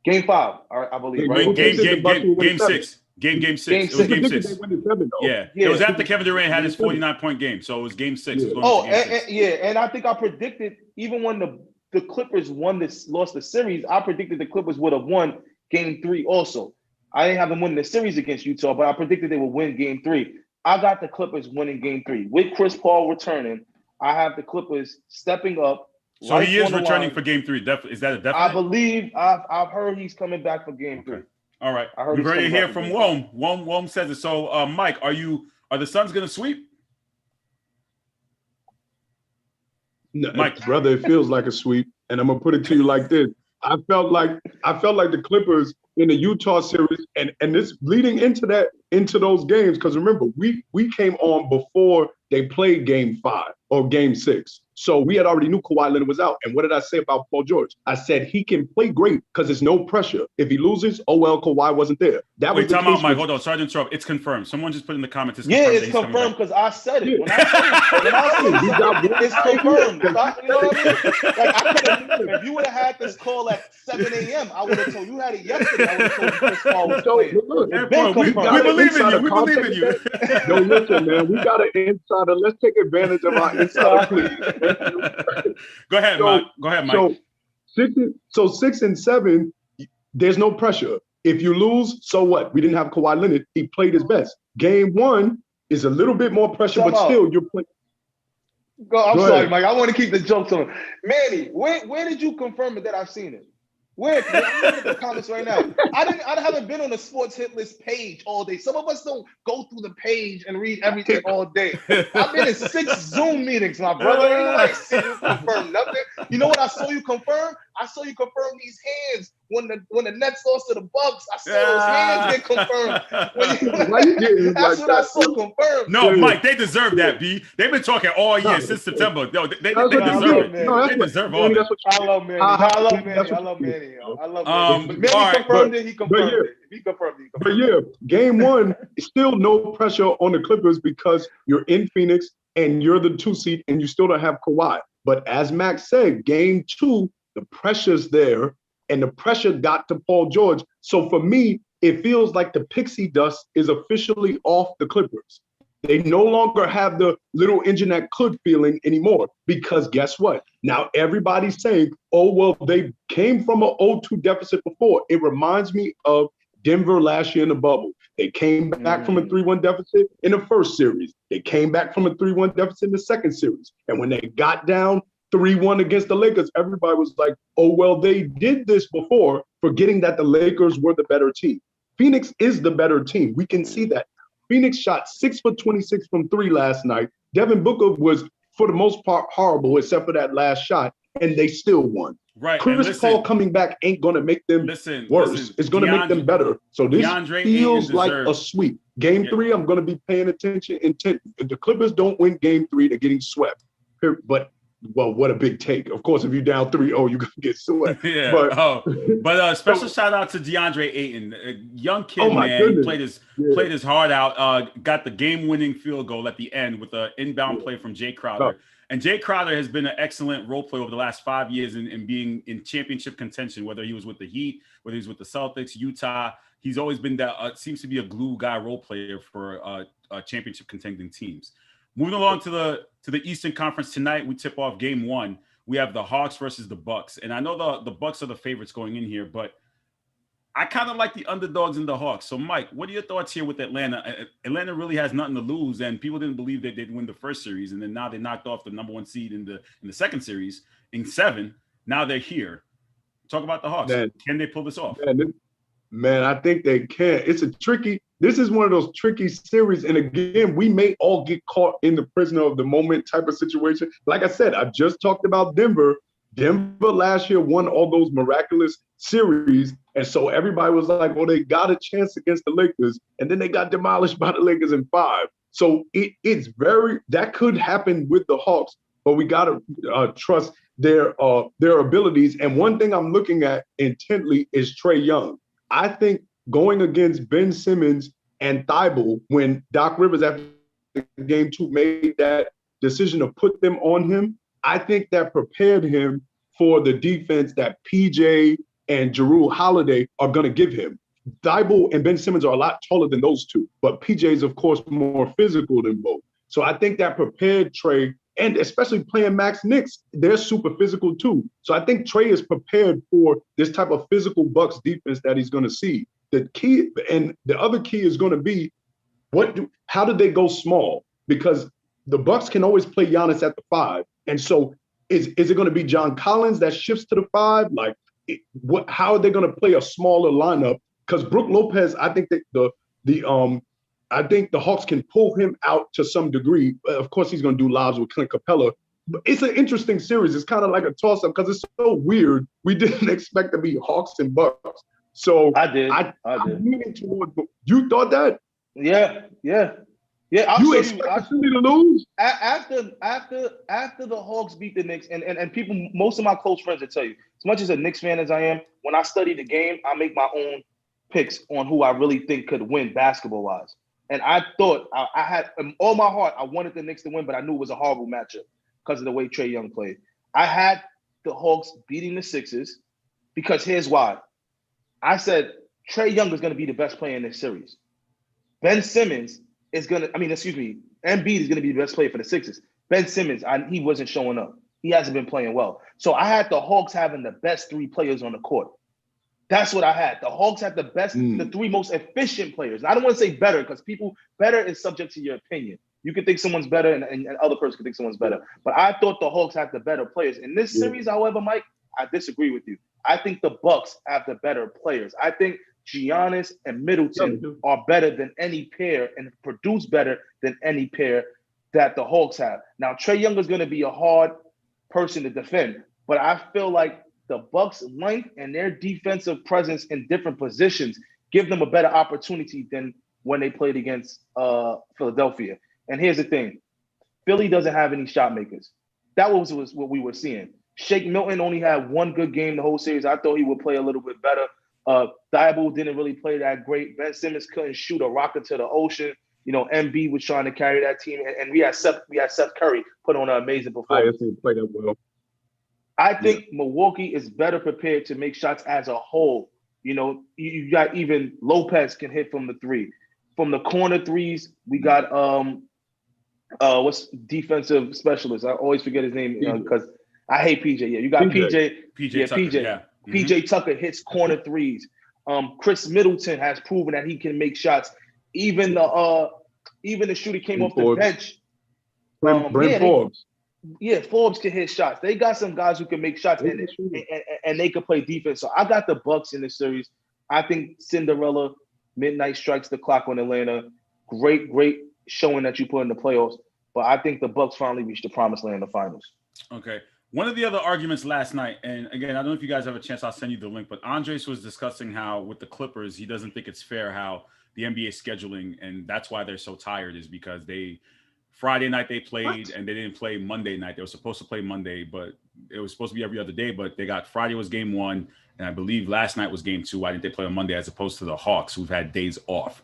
Game 5, I believe. Right? Game 6. Game 6. It was Game 6. Yeah. It was after Kevin Durant had his 49-point game, so it was Game 6. And I think I predicted even when the Clippers lost the series, I predicted the Clippers would have won Game 3 also. I didn't have them win the series against Utah, but I predicted they would win Game 3. I got the Clippers winning Game 3 with Chris Paul returning. I have the Clippers stepping up. So he is returning for Game 3. Is that a definite? I believe I've heard he's coming back for Game 3. All right. I heard We've already hear from Wom. Wom says it. So, Mike, are the Suns going to sweep? No, Mike. brother, it feels like a sweep, and I'm gonna put it to you like this. I felt like the Clippers in the Utah series, and this leading into those games, because remember, we came on before they played Game 5 or Game 6. So we had already knew Kawhi Leonard was out. And what did I say about Paul George? I said he can play great because there's no pressure. If he loses, oh well, Kawhi wasn't there. Wait, time out, Mike. Hold on. Sorry to interrupt. It's confirmed. Someone just put in the comments. It's confirmed because I said it. When I said it, it's confirmed. You know what I mean? Like, if you would have had this call at 7 a.m., I would have told you. Had it yesterday, I would have told you Chris Paul was playing. We believe in you. We believe in you. No, listen, man. We got an insider. Let's take advantage of our insider, please. Go ahead, Mike. Go ahead, Mike. So 6 and 7, there's no pressure. If you lose, so what? We didn't have Kawhi Leonard. He played his best. Game 1 is a little bit more pressure, but still, you're playing. I'm sorry, Mike. I want to keep the jokes on. Manny, where did you confirm it that I've seen it? Where? I'm looking at the comments right now. I haven't been on the sports hit list page all day. Some of us don't go through the page and read everything all day. I've been in 6 Zoom meetings, my brother. Ain't nobody see you confirm nothing. You know what I saw you confirm? I saw you confirm these hands when the Nets lost to the Bucks. I saw those hands get confirmed. That's what I saw confirmed. No, Mike, they deserve that, B. They've been talking all year since September. Yo, they deserve it. They deserve all that. I love Manny. I love Manny. I love Manny. But Manny confirmed it. He confirmed it. He confirmed it. But yeah, Game 1 is still no pressure on the Clippers because you're in Phoenix and you're the 2 seed and you still don't have Kawhi. But as Max said, Game 2, the pressure's there and the pressure got to Paul George. So for me, it feels like the pixie dust is officially off the Clippers. They no longer have the little engine that could feeling anymore because guess what? Now everybody's saying, oh, well, they came from an 0-2 deficit before. It reminds me of Denver last year in the bubble. They came back from a 3-1 deficit in the first series. They came back from a 3-1 deficit in the second series. And when they got down 3-1 against the Lakers, everybody was like, oh, well, they did this before, forgetting that the Lakers were the better team. Phoenix is the better team. We can see that. Phoenix shot 6 for 26 from 3 last night. Devin Booker was, for the most part, horrible, except for that last shot, and they still won. Right. Chris Paul coming back ain't going to make them worse. It's going to make them better. So this feels like a sweep. Game 3, I'm going to be paying attention intently. If the Clippers don't win Game 3, they're getting swept. But well, what a big take. Of course, if you're down 3-0, you're going to get swept. Yeah. But special shout out to DeAndre Ayton. A young kid, man. He played his heart out, got the game-winning field goal at the end with an inbound play from Jay Crowder. And Jay Crowder has been an excellent role player over the last 5 years in being in championship contention, whether he was with the Heat, whether he's with the Celtics, Utah. He's always been that seems to be a glue guy role player for championship contending teams. Moving along to the Eastern Conference tonight, we tip off Game 1. We have the Hawks versus the Bucks, and I know the Bucks are the favorites going in here, but I kind of like the underdogs in the Hawks. So, Mike, what are your thoughts here with Atlanta? Atlanta really has nothing to lose, and people didn't believe that they'd win the first series, and then now they knocked off the number 1 seed in the second series in 7. Now they're here. Talk about the Hawks. Man, can they pull this off? Man, I think they can. This is one of those tricky series. And again, we may all get caught in the prisoner of the moment type of situation. Like I said, I just talked about Denver. Denver last year won all those miraculous series. And so everybody was like, well, they got a chance against the Lakers. And then they got demolished by the Lakers in 5. So that could happen with the Hawks, but we got to trust their abilities. And one thing I'm looking at intently is Trae Young. I think going against Ben Simmons and Thibault, when Doc Rivers after Game 2 made that decision to put them on him, I think that prepared him for the defense that PJ and Jrue Holiday are going to give him. Thibault and Ben Simmons are a lot taller than those two, but PJ is, of course, more physical than both. So I think that prepared Trae, and especially playing Max Knicks, they're super physical too. So I think Trae is prepared for this type of physical Bucks defense that he's going to see. The key, and the other key is going to be, how did they go small? Because the Bucks can always play Giannis at the 5. And so is it going to be John Collins that shifts to the 5? Like, how are they going to play a smaller lineup? Because Brook Lopez, I think that I think the Hawks can pull him out to some degree. Of course, he's going to do lives with Clint Capella. But it's an interesting series. It's kind of like a toss-up because it's so weird. We didn't expect to be Hawks and Bucks. So I did. I'm leaning toward. You thought that? Yeah. You expect Philly to lose? After the Hawks beat the Knicks, and people, most of my close friends will tell you, as much as a Knicks fan as I am, when I study the game, I make my own picks on who I really think could win basketball-wise. And I thought I had, in all my heart, I wanted the Knicks to win, but I knew it was a horrible matchup because of the way Trae Young played. I had the Hawks beating the Sixers because here's why. I said Trae Young is going to be the best player in this series. Ben Simmons is going to, Embiid is going to be the best player for the Sixers. Ben Simmons, he wasn't showing up. He hasn't been playing well. So I had the Hawks having the best 3 players on the court. That's what I had. The Hawks had the best, the 3 most efficient players. And I don't want to say better because better is subject to your opinion. You can think someone's better and other person can think someone's better. But I thought the Hawks had the better players. In this series, however, Mike, I disagree with you. I think the Bucks have the better players. I think Giannis and Middleton are better than any pair and produce better than any pair that the Hawks have. Now, Trae Young is going to be a hard person to defend, but I feel like the Bucks' length and their defensive presence in different positions give them a better opportunity than when they played against Philadelphia. And here's the thing. Philly doesn't have any shot makers. That was what we were seeing. Shake Milton only had 1 good game the whole series. I thought he would play a little bit better. Thibault didn't really play that great. Ben Simmons couldn't shoot a rocket to the ocean. MB was trying to carry that team. And we had Seth Curry put on an amazing performance. I played that well. I think Milwaukee is better prepared to make shots as a whole. You got even Lopez can hit from the 3. From the corner threes, we got what's defensive specialist? I always forget his name because I hate PJ. Yeah, you got PJ. PJ Tucker, PJ. yeah. PJ Tucker hits corner threes. Chris Middleton has proven that he can make shots. Even the shooter came off the bench. Brent Forbes. Forbes can hit shots. They got some guys who can make shots and they can play defense. So I got the Bucks in this series. I think Cinderella midnight strikes the clock on Atlanta. Great showing that you put in the playoffs. But I think the Bucks finally reached the promised land in the finals. Okay. One of the other arguments last night, and again, I don't know if you guys have a chance, I'll send you the link, but Andres was discussing how with the Clippers, he doesn't think it's fair how the NBA scheduling, and that's why they're so tired, is because Friday night they played and they didn't play Monday night. They were supposed to play Monday, but it was supposed to be every other day, but they got Friday was game 1, and I believe last night was game 2. Why didn't they play on Monday as opposed to the Hawks, who've had days off?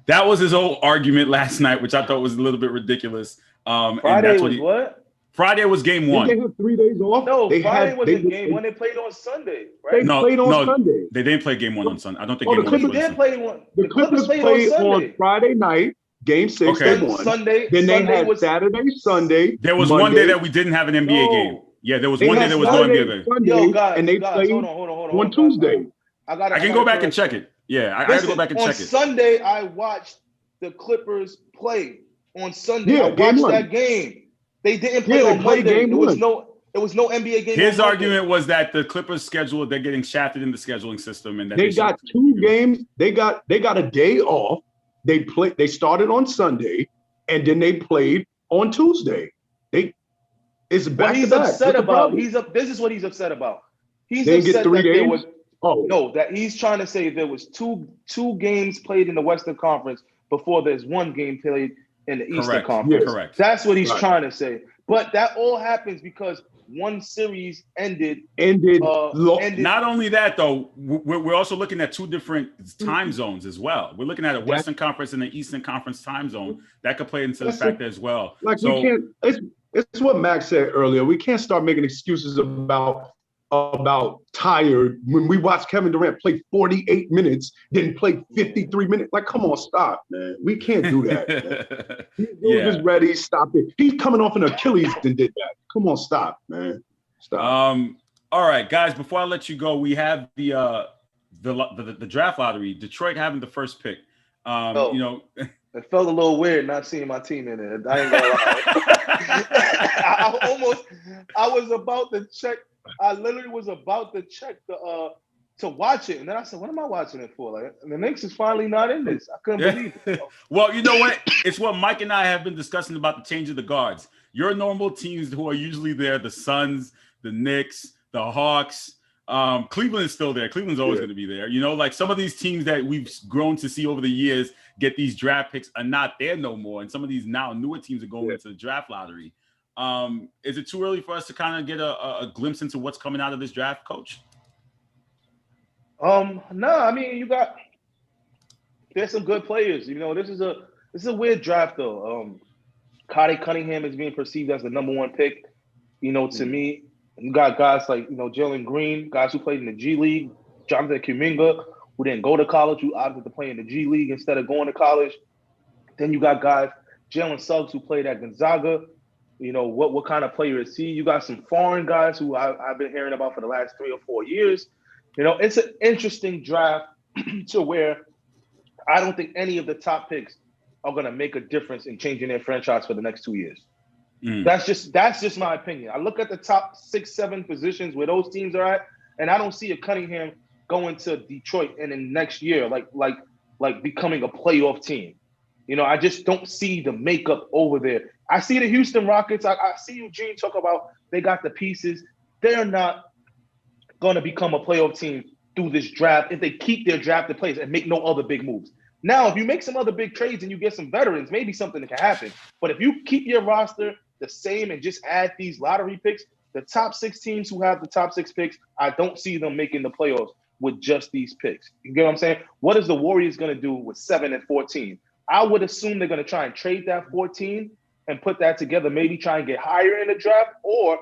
That was his whole argument last night, which I thought was a little bit ridiculous. Friday was what? Friday was game 1. Did they have 3 days off? No, Friday wasn't game 1. They played on Sunday, right? They played on Sunday. They didn't play game 1 on Sunday. I don't think the game 1 Clippers did play one. The Clippers played on Friday night, game 6, okay. they won. Sunday. Then they had Saturday, Sunday. There was Monday. one day that we didn't have an NBA game. Yeah, there was one day there was no NBA game. Sunday, and they played hold on Tuesday. I can go back and check it. Yeah, I got to go back and check it. On Sunday, I watched the Clippers play. On Sunday, I watched that game. They didn't play on Monday. There was no NBA game. His argument was that the Clippers schedule, they're getting shafted in the scheduling system, and that they got 2 games. They got a day off. They started on Sunday, and then they played on Tuesday. It's back he's to back. Upset about. This is what he's upset about. He's they upset get 3 that days? there was that he's trying to say there was two games played in the Western Conference before there's 1 game played in the Eastern Conference. Yes. Correct. That's what he's trying to say. But that all happens because one series ended. Not only that, though, we're also looking at 2 different time zones as well. We're looking at a Western Conference and the Eastern Conference time zone. That could play into the factor as well. We can't. It's what Max said earlier. We can't start making excuses about tired when we watched Kevin Durant play 48 minutes, then play 53 minutes. Like, come on, stop, man. We can't do that. He's just ready. Stop it. He's coming off an Achilles and did that. Come on, stop, man. Stop. All right, guys. Before I let you go, we have the draft lottery. Detroit having the first pick. It felt a little weird not seeing my team in it. I ain't gonna lie. I was about to check. I literally was about to check to watch it, and then I said, "What am I watching it for?" Like, the Knicks is finally not in this. I couldn't believe it. Well, you know what? It's what Mike and I have been discussing about the change of the guards. Your normal teams who are usually there, the Suns, the Knicks, the Hawks. Cleveland is still there. Cleveland's always going to be there. You know, like some of these teams that we've grown to see over the years get these draft picks are not there no more. And some of these now newer teams are going into the draft lottery. Is it too early for us to kind of get a glimpse into what's coming out of this draft, Coach? No, I mean, there's some good players. You know, this is a weird draft though. Kade Cunningham is being perceived as the number one pick. You know, to me, you got guys like, you know, Jalen Green, guys who played in the G League, Jonathan Kuminga, who didn't go to college, who opted to play in the G League instead of going to college. Then you got guys, Jalen Suggs, who played at Gonzaga. You know, what kind of player is he? You got some foreign guys who I've been hearing about for the last 3 or 4 years. You know, it's an interesting draft to where I don't think any of the top picks are going to make a difference in changing their franchise for the next 2 years. That's just my opinion. I look at the top 6, 7 positions where those teams are at, and I don't see a Cunningham going to Detroit and in next year, like becoming a playoff team. You know, I just don't see the makeup over there. I see the Houston Rockets. I see Eugene talk about they got the pieces. They're not going to become a playoff team through this draft if they keep their drafted players and make no other big moves. Now, if you make some other big trades and you get some veterans, maybe something that can happen. But if you keep your roster the same and just add these lottery picks, the top 6 teams who have the top 6 picks, I don't see them making the playoffs with just these picks. You get what I'm saying? What is the Warriors going to do with 7 and 14? I would assume they're going to try and trade that 14 and put that together, maybe try and get higher in the draft, or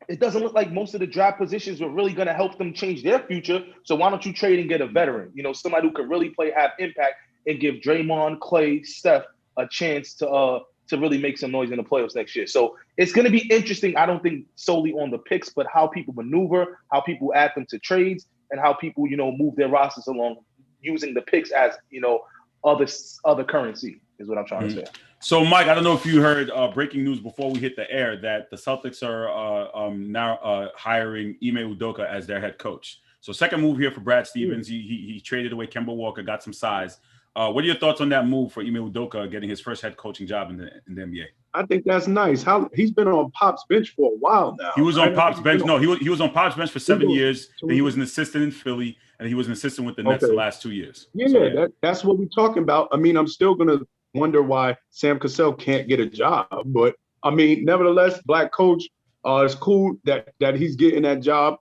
it doesn't look like most of the draft positions are really going to help them change their future. So why don't you trade and get a veteran? You know, somebody who can really have impact and give Draymond, Clay, Steph a chance to really make some noise in the playoffs next year. So it's going to be interesting. I don't think solely on the picks, but how people maneuver, how people add them to trades, and how people, you know, move their rosters along using the picks as, you know, other currency is what I'm trying to say. So, Mike, I don't know if you heard breaking news before we hit the air that the Celtics are now hiring Ime Udoka as their head coach. So, second move here for Brad Stevens. He traded away Kemba Walker, got some size. What are your thoughts on that move for Ime Udoka getting his first head coaching job in the NBA? I think that's nice. He's been on Pop's bench for a while now. He was on Pop's bench. No, he was on Pop's bench for 7 years. Then he was an assistant in Philly, and he was an assistant with the Nets the last 2 years. Yeah, so, that's what we're talking about. I mean, I'm still going to wonder why Sam Cassell can't get a job. But, I mean, nevertheless, black coach, it's cool that he's getting that job.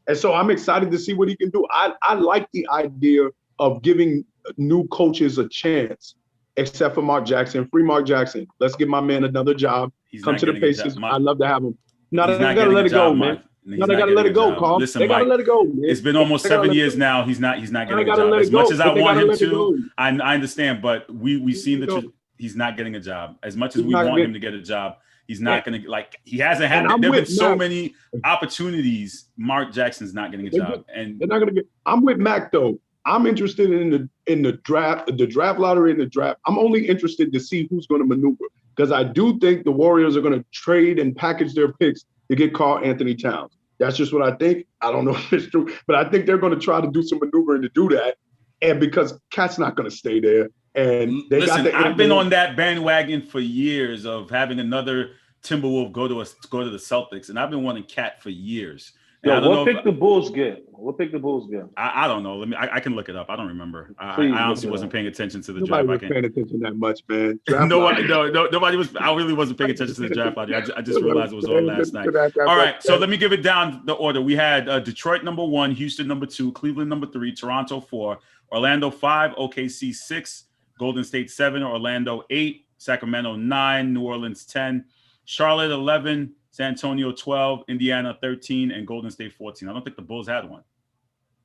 And so I'm excited to see what he can do. I like the idea of giving new coaches a chance, except for Mark Jackson. Free Mark Jackson. Let's give my man another job. Come to the Pacers. I'd love to have him. No, they got to let it go, man. No, they got to let it go, Carl. They got to let it go, man. It's been almost 7 years now. He's not getting a job. As much as I want him to, I understand, but we've seen the truth. He's not getting a job. As much as we want him to get a job, he's not going to, like, he hasn't had, there have been so many opportunities. Mark Jackson's not getting a job. And they're not going to get, I'm with Mac, though. I'm interested in the draft lottery in the draft. I'm only interested to see who's going to maneuver, because I do think the Warriors are going to trade and package their picks to get Karl Anthony Towns. That's just what I think. I don't know if it's true, but I think they're going to try to do some maneuvering to do that. And because Cat's not going to stay there, and I've been on that bandwagon for years of having another Timberwolf go to the Celtics, and I've been wanting Cat for years. What pick the Bulls get? What pick the Bulls get? I don't know. I can look it up. I don't remember. I honestly wasn't paying attention to the draft. Nobody was paying attention that much, man. Nobody was. I really wasn't paying attention to the draft. I just realized it was on last night. All right, so let me give it down the order. We had Detroit number 1, Houston number 2, Cleveland number 3, Toronto 4, Orlando 5, OKC 6, Golden State 7, Orlando 8, Sacramento 9, New Orleans 10, Charlotte 11, San Antonio 12, Indiana 13, and Golden State 14. I don't think the Bulls had one.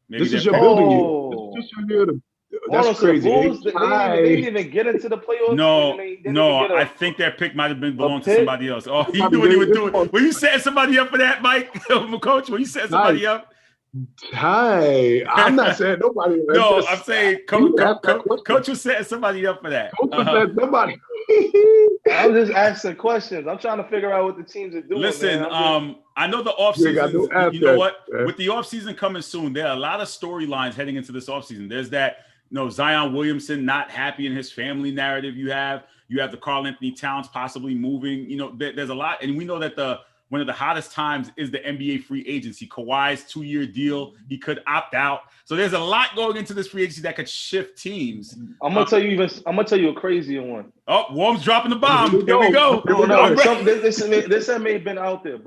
Maybe this is your building year. This is just your year. That's crazy. The Bulls, they didn't even get into the playoffs. No. I think that pick might have been belonged to somebody else. Oh, he knew what he was doing. Were you setting somebody up for that, Mike? Coach, were you setting somebody up? Hi, I'm not saying nobody. No, I'm saying Coach was setting somebody up for that. Coach was saying somebody. I'm just asking questions. I'm trying to figure out what the teams are doing. Listen, man. I know the You got no offseason, you know what? man. With the offseason coming soon, there are a lot of storylines heading into this offseason. There's that, Zion Williamson not happy in his family narrative. You have the Karl Anthony Towns possibly moving. There's a lot. And we know that one of the hottest times is the NBA free agency. Kawhi's 2-year deal, he could opt out. So there's a lot going into this free agency that could shift teams. I'm gonna tell you a crazier one. Oh, Worm's dropping the bomb. Here we go. No, this may have been out there,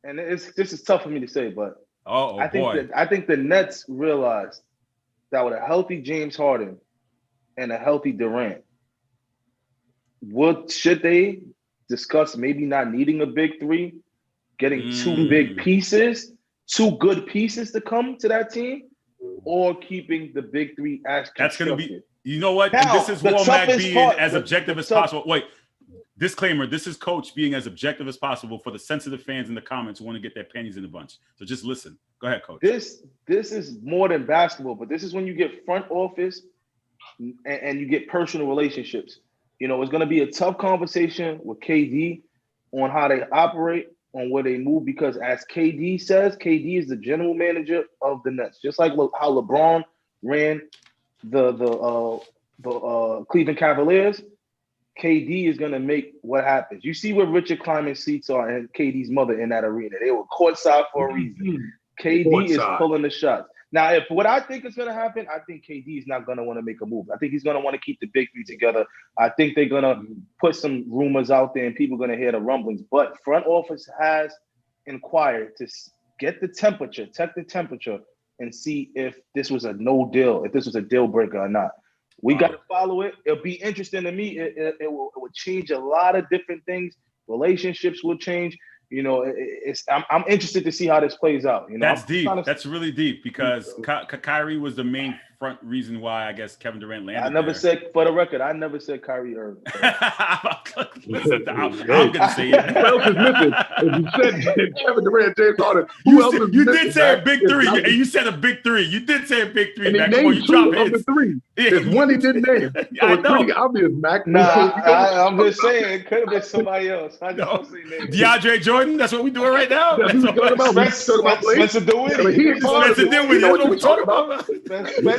and this is tough for me to say, but I think the Nets realized that with a healthy James Harden and a healthy Durant, should they discuss maybe not needing a big three, getting two good pieces to come to that team, or keeping the big three as that's going to be, you know what? Now, and this is Womack being as objective as possible. Wait, disclaimer, this is Coach being as objective as possible for the sensitive fans in the comments who want to get their panties in a bunch. So just listen. Go ahead, Coach. This is more than basketball, but this is when you get front office and you get personal relationships. It's going to be a tough conversation with KD on how they operate, on where they move, because as KD says, KD is the general manager of the Nets. Just like how LeBron ran the Cleveland Cavaliers, KD is going to make what happens. You see where Richard Kleiman's seats are and KD's mother in that arena. They were courtside for a reason. KD is pulling the shots. Now, if what I think is going to happen, I think KD is not going to want to make a move. I think he's going to want to keep the big three together. I think they're going to put some rumors out there and people are going to hear the rumblings. But front office has inquired to check the temperature, and see if this was a no deal, if this was a deal breaker or not. We got to follow it. It'll be interesting to me. It will change a lot of different things. Relationships will change. I'm interested to see how this plays out. That's deep. That's really deep, because Kyrie was the main front reason why I guess Kevin Durant landed. I never said, for the record, Kyrie Irving. Listen, I'm gonna say it. Who else is missing? If you said Kevin Durant, James Harden, who else is missing? You did say a big three, and you said a big three. You did say a big three. And Mac. he named two of the three. There's one he didn't name. So it's pretty obvious, Mac. I'm just saying it could have been somebody else. I just DeAndre Jordan. That's what we're doing right now. That's what we're talking about. Spencer Dinwiddie. Spencer Dinwiddie. That's what we're talking about.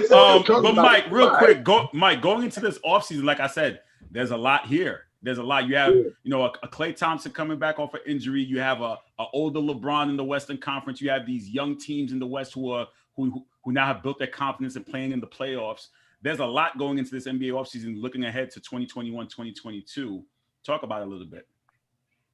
But Mike, real quick, going into this offseason, like I said, there's a lot here. There's a lot. You have, a Klay Thompson coming back off an injury. You have a older LeBron in the Western Conference. You have these young teams in the West who now have built their confidence in playing in the playoffs. There's a lot going into this NBA offseason, looking ahead to 2021, 2022. Talk about it a little bit.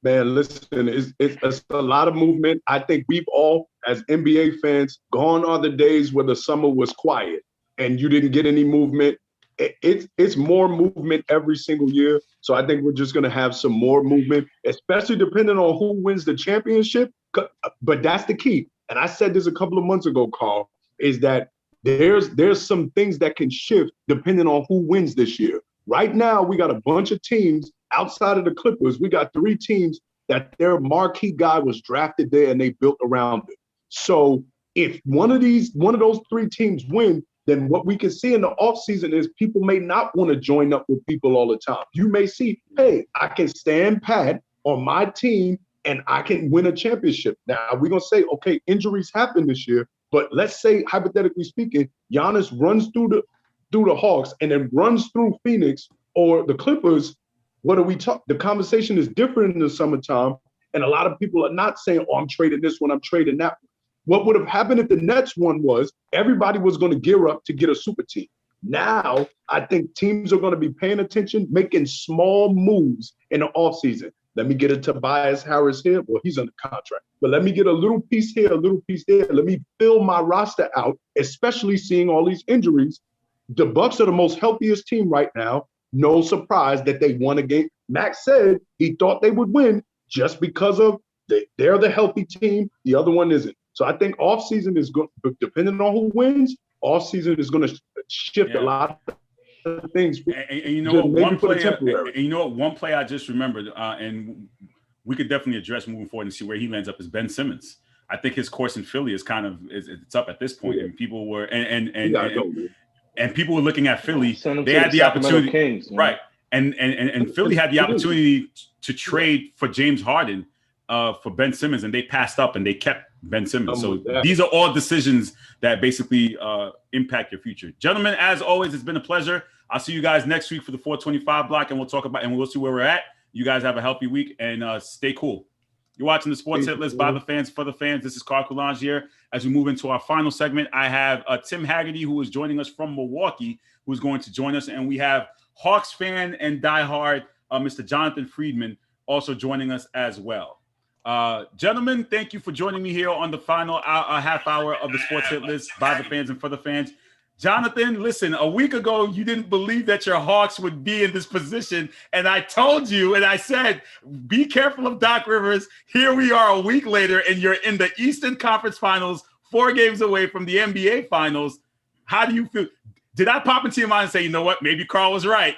Man, listen, it's a lot of movement. I think we've all, as NBA fans, gone are the days where the summer was quiet and you didn't get any movement. It's more movement every single year. So I think we're just going to have some more movement, especially depending on who wins the championship. But that's the key. And I said this a couple of months ago, Carl, is that there's some things that can shift depending on who wins this year. Right now, we got a bunch of teams outside of the Clippers. We got 3 teams that their marquee guy was drafted there and they built around it. So if one of those 3 teams win, then what we can see in the offseason is people may not want to join up with people all the time. You may see, hey, I can stand pat on my team and I can win a championship. Now, we're going to say, okay, injuries happen this year, but let's say, hypothetically speaking, Giannis runs through the Hawks and then runs through Phoenix or the Clippers. What are we talking? The conversation is different in the summertime, and a lot of people are not saying, oh, I'm trading this one, I'm trading that one. What would have happened if the Nets one was everybody was going to gear up to get a super team. Now, I think teams are going to be paying attention, making small moves in the offseason. Let me get a Tobias Harris here. Well, he's under contract. But let me get a little piece here, a little piece there. Let me fill my roster out, especially seeing all these injuries. The Bucks are the most healthiest team right now. No surprise that they won a game. Max said he thought they would win just because of they're the healthy team. The other one isn't. So I think offseason is good, depending on who wins, offseason is going to shift a lot of things. And one play I just remembered, and we could definitely address moving forward and see where he lands up is Ben Simmons. I think his course in Philly is kind of it's up at this point, and people were and people were looking at Philly. They had the opportunity, Kings, right? And Philly had the opportunity to trade for James Harden for Ben Simmons, and they passed up and they kept Ben Simmons. So these are all decisions that basically impact your future. Gentlemen, as always, it's been a pleasure. I'll see you guys next week for the 425 block, and we'll talk about and we'll see where we're at. You guys have a healthy week and stay cool. You're watching the Sports Hit List by the fans for the fans. This is Carl Coulange here. As we move into our final segment, I have Tim Haggerty, who is joining us from Milwaukee, who's going to join us, and we have Hawks fan and diehard Mr. Jonathan Friedman also joining us as well. Gentlemen, thank you for joining me here on the final half hour of the Sports Hit List by the fans and for the fans. Jonathan, listen, a week ago, you didn't believe that your Hawks would be in this position. And I told you, and I said, be careful of Doc Rivers. Here we are a week later, and you're in the Eastern Conference Finals, 4 games away from the NBA Finals. How do you feel? Did I pop into your mind and say, you know what, maybe Carl was right?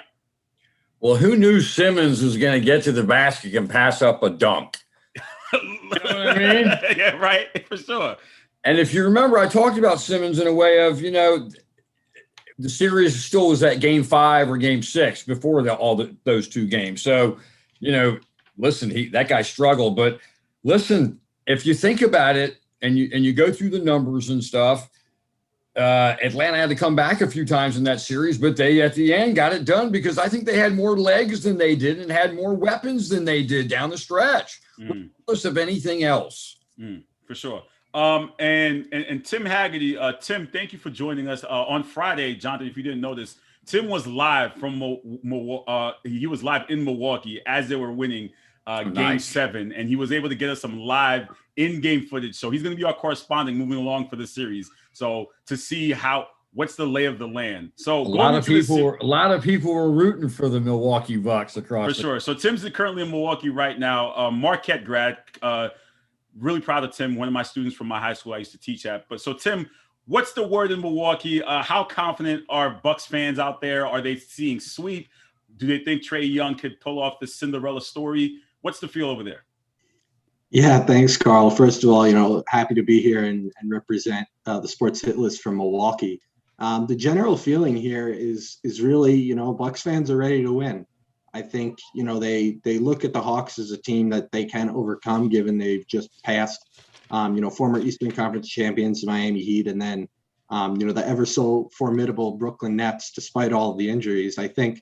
Well, who knew Simmons was going to get to the basket and pass up a dunk? You know what I mean? Yeah, right, for sure. And if you remember, I talked about Simmons in a way of, the series still was at game 5 or game 6 before those 2 games. So, listen, that guy struggled. But listen, if you think about it and you go through the numbers and stuff, Atlanta had to come back a few times in that series, but they at the end got it done because I think they had more legs than they did and had more weapons than they did down the stretch, regardless of anything else. For sure. And Tim Haggerty, Tim, thank you for joining us on Friday. Jonathan, if you didn't know this, Tim was live from he was live in Milwaukee as they were winning Game 7, and he was able to get us some live in-game footage. So he's going to be our correspondent moving along for the series. So to see what's the lay of the land. So a lot of people were rooting for the Milwaukee Bucks across. For sure. So Tim's currently in Milwaukee right now. Marquette grad. Really proud of Tim, one of my students from my high school I used to teach at. But so, Tim, what's the word in Milwaukee? How confident are Bucks fans out there? Are they seeing sweep? Do they think Trae Young could pull off the Cinderella story? What's the feel over there? Yeah, thanks, Carl. First of all, happy to be here and represent the Sports Hit List from Milwaukee. The general feeling here is really, Bucks fans are ready to win. I think, they look at the Hawks as a team that they can overcome, given they've just passed, former Eastern Conference champions, the Miami Heat, and then, the ever so formidable Brooklyn Nets, despite all of the injuries. I think,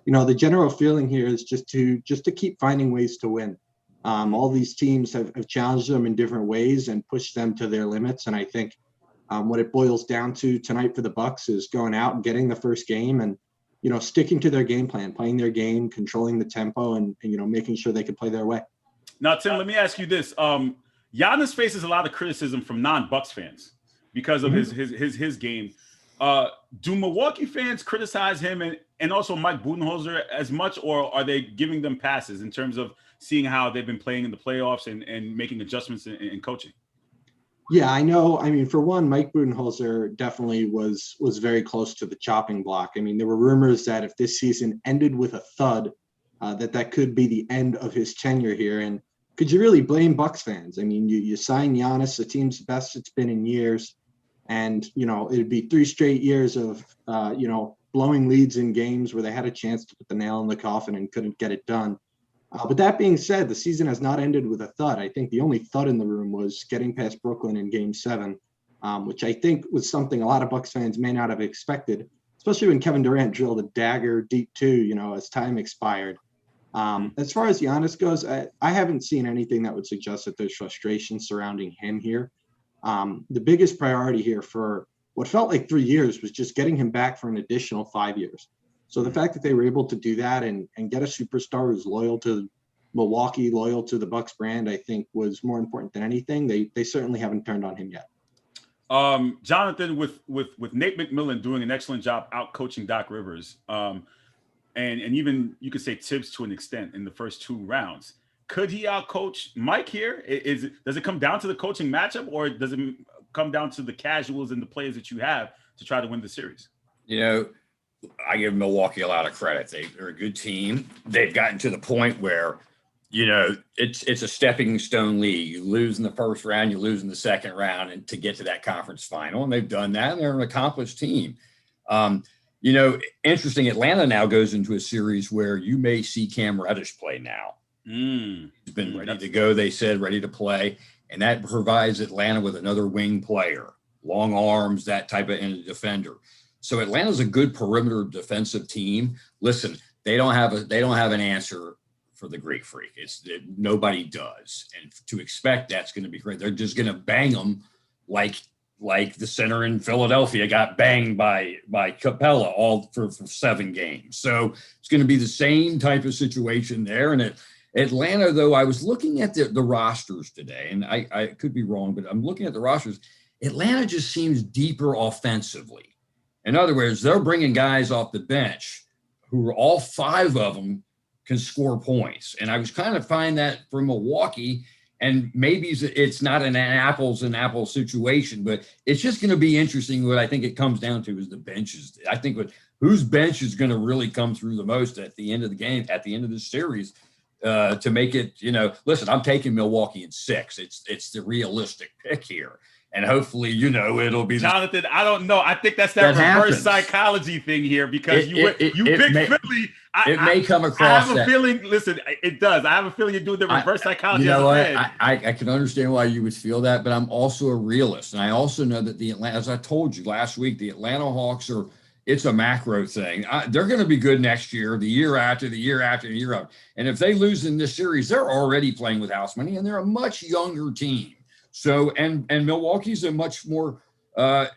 the general feeling here is just to keep finding ways to win. All these teams have challenged them in different ways and pushed them to their limits. And I think what it boils down to tonight for the Bucks is going out and getting the first game and, sticking to their game plan, playing their game, controlling the tempo, and making sure they can play their way. Now, Tim, let me ask you this. Giannis faces a lot of criticism from non-Bucks fans because of his game. Do Milwaukee fans criticize him and also Mike Budenholzer as much, or are they giving them passes in terms of seeing how they've been playing in the playoffs and making adjustments in coaching? Yeah, I know. I mean, for one, Mike Budenholzer definitely was very close to the chopping block. I mean, there were rumors that if this season ended with a thud, that could be the end of his tenure here. And could you really blame Bucks fans? I mean, you sign Giannis, the team's best it's been in years, and it'd be 3 straight years of blowing leads in games where they had a chance to put the nail in the coffin and couldn't get it done. But that being said, the season has not ended with a thud. I think the only thud in the room was getting past Brooklyn in Game 7, which I think was something a lot of Bucks fans may not have expected, especially when Kevin Durant drilled a dagger deep too, as time expired. As far as Giannis goes, I haven't seen anything that would suggest that there's frustration surrounding him here. The biggest priority here for what felt like 3 years was just getting him back for an additional 5 years. So the fact that they were able to do that and get a superstar who's loyal to Milwaukee, loyal to the Bucks brand, I think was more important than anything. They certainly haven't turned on him yet. Jonathan, with Nate McMillan doing an excellent job out coaching Doc Rivers, and even you could say Tibbs to an extent in the first 2 rounds, could he outcoach Mike here? Does it come down to the coaching matchup, or does it come down to the casuals and the players that you have to try to win the series? I give Milwaukee a lot of credit. They're a good team. They've gotten to the point where, it's a stepping stone league. You lose in the first round, you lose in the second round, and to get to that conference final, and they've done that. And they're an accomplished team. Interesting. Atlanta now goes into a series where you may see Cam Reddish play now. He's been ready to go. They said ready to play, and that provides Atlanta with another wing player, long arms, that type of defender. So Atlanta's a good perimeter defensive team. Listen, they don't have an answer for the Greek Freak. Nobody does, and to expect that's going to be great. They're just going to bang them like the center in Philadelphia got banged by Capella all for 7 games. So it's going to be the same type of situation there. And Atlanta, though, I was looking at the rosters today, and I could be wrong, but I'm looking at the rosters. Atlanta just seems deeper offensively. In other words, they're bringing guys off the bench who are all 5 of them can score points. And I was kind of find that for Milwaukee, and maybe it's not an apples and apples situation, but it's just going to be interesting. What I think it comes down to is the benches. I think whose bench is going to really come through the most at the end of the game, at the end of the series, to make it, listen, I'm taking Milwaukee in 6. It's the realistic pick here. And hopefully, it'll be Jonathan. I don't know. I think that's that reverse happens. Psychology thing here because you picked Philly. It may come across. I have a feeling. Listen, it does. I have a feeling you're doing the reverse psychology. You know as a what? I can understand why you would feel that, but I'm also a realist, and I also know that as I told you last week, the Atlanta Hawks it's a macro thing. They're going to be good next year, the year after, the year after, the year after. And if they lose in this series, they're already playing with house money, and they're a much younger team. So, and Milwaukee's a much more,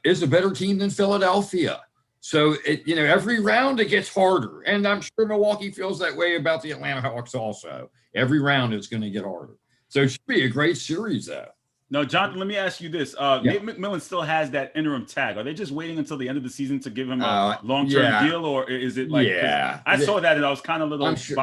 is a better team than Philadelphia. So, every round it gets harder. And I'm sure Milwaukee feels that way about the Atlanta Hawks also. Every round it's going to get harder. So it should be a great series, though. No, Jonathan, let me ask you this. Nate McMillan still has that interim tag. Are they just waiting until the end of the season to give him a long-term deal, or is it like? Yeah, I saw that and I was kind of a little. I'm sure.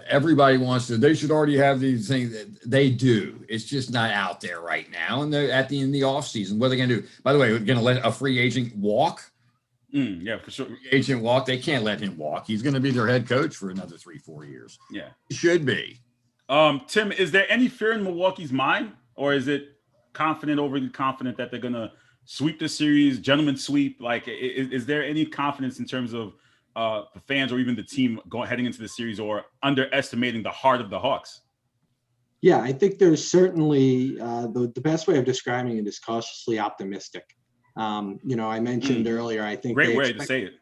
Everybody wants to. They should already have these things. They do. It's just not out there right now. And they're at the end of the offseason. What are they going to do? By the way, we're going to let a free agent walk. Yeah, for sure. Free agent walk. They can't let him walk. He's going to be their head coach for another 3-4 years. Yeah, he should be. Tim, is there any fear in Milwaukee's mind, or is it overly confident that they're gonna sweep the series, gentleman sweep? Like, is there any confidence in terms of the fans or even the team heading into the series, or underestimating the heart of the Hawks? Yeah, I think there's certainly the best way of describing it is cautiously optimistic. I mentioned earlier, I think great way to say it.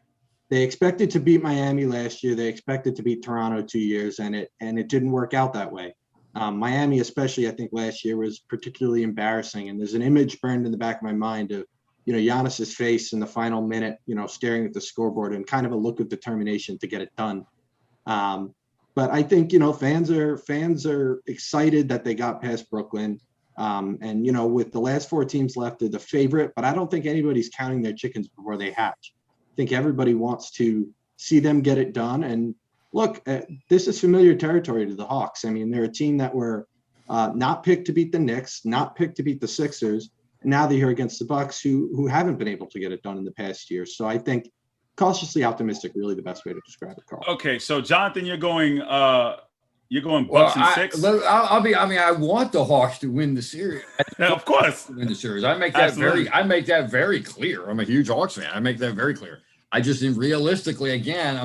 They expected to beat Miami last year. They expected to beat Toronto 2 years, and it didn't work out that way. Miami, especially, I think last year was particularly embarrassing. And there's an image burned in the back of my mind of, Giannis's face in the final minute, staring at the scoreboard and kind of a look of determination to get it done. But I think, fans are excited that they got past Brooklyn. And, with the last 4 teams left, they're the favorite, but I don't think anybody's counting their chickens before they hatch. I think everybody wants to see them get it done. And look, this is familiar territory to the Hawks. I mean, they're a team that were not picked to beat the Knicks, not picked to beat the Sixers. And now they're here against the Bucks, who haven't been able to get it done in the past year. So I think cautiously optimistic, really the best way to describe it, Carl. Okay, so Jonathan, you're going Bucks in 6. I want the Hawks to win the series. Of course, win the series. I make that very clear. I'm a huge Hawks fan. I make that very clear. I just think realistically, again,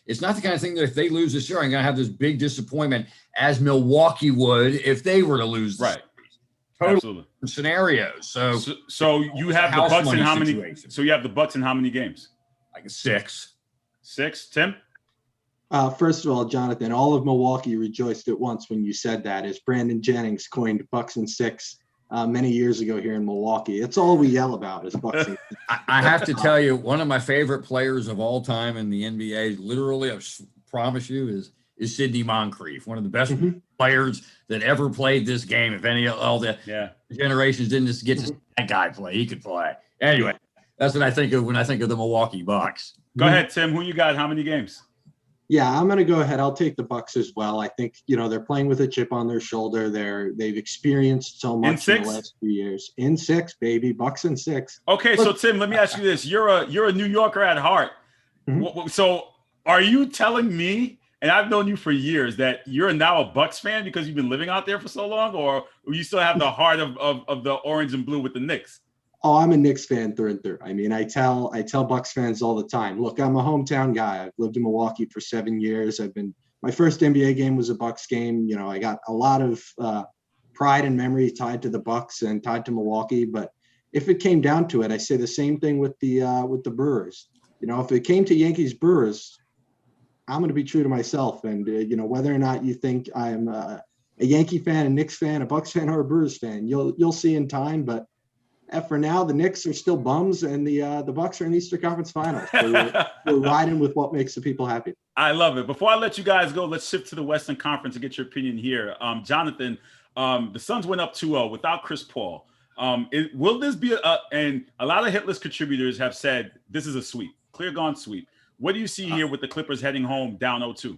it's not the kind of thing that if they lose this year, I'm going to have this big disappointment as Milwaukee would if they were to lose. Right. Total Absolutely. Scenarios. So you have the Bucks in how many? Situation. So you have the Bucks in how many games? Like 6. 6, Tim? First of all, Jonathan, all of Milwaukee rejoiced at once when you said that, as Brandon Jennings coined Bucks in 6 many years ago here in Milwaukee. It's all we yell about is Bucks in 6. I have to tell you, one of my favorite players of all time in the NBA, literally, I promise you, is Sidney Moncrief, one of the best players that ever played this game. If all the generations didn't just get to see that guy play, he could play. Anyway, that's what I think of when I think of the Milwaukee Bucks. Go ahead, Tim. Who you got? How many games? Yeah, I'm going to go ahead. I'll take the Bucks as well. I think, they're playing with a chip on their shoulder. They've experienced so much in the last few years. In 6, baby. Bucks in 6. Okay, so Tim, let me ask you this. You're a New Yorker at heart. So are you telling me, and I've known you for years, that you're now a Bucks fan because you've been living out there for so long, or you still have the heart of the orange and blue with the Knicks? Oh, I'm a Knicks fan through and through. I mean, I tell Bucks fans all the time, look, I'm a hometown guy. I've lived in Milwaukee for 7 years. My first NBA game was a Bucks game. You know, I got a lot of pride and memory tied to the Bucks and tied to Milwaukee. But if it came down to it, I say the same thing with the Brewers. You know, if it came to Yankees Brewers, I'm going to be true to myself. And you know, whether or not you think I'm a Yankee fan, a Knicks fan, a Bucks fan, or a Brewers fan, you'll see in time. But for now, the Knicks are still bums, and the Bucks are in the Eastern Conference Finals. So we're riding with what makes the people happy. I love it. Before I let you guys go, let's shift to the Western Conference and get your opinion here. Jonathan, the Suns went up 2-0 without Chris Paul. Will this be and a lot of hitless contributors have said this is a sweep, clear gone sweep. What do you see here with the Clippers heading home down 0-2?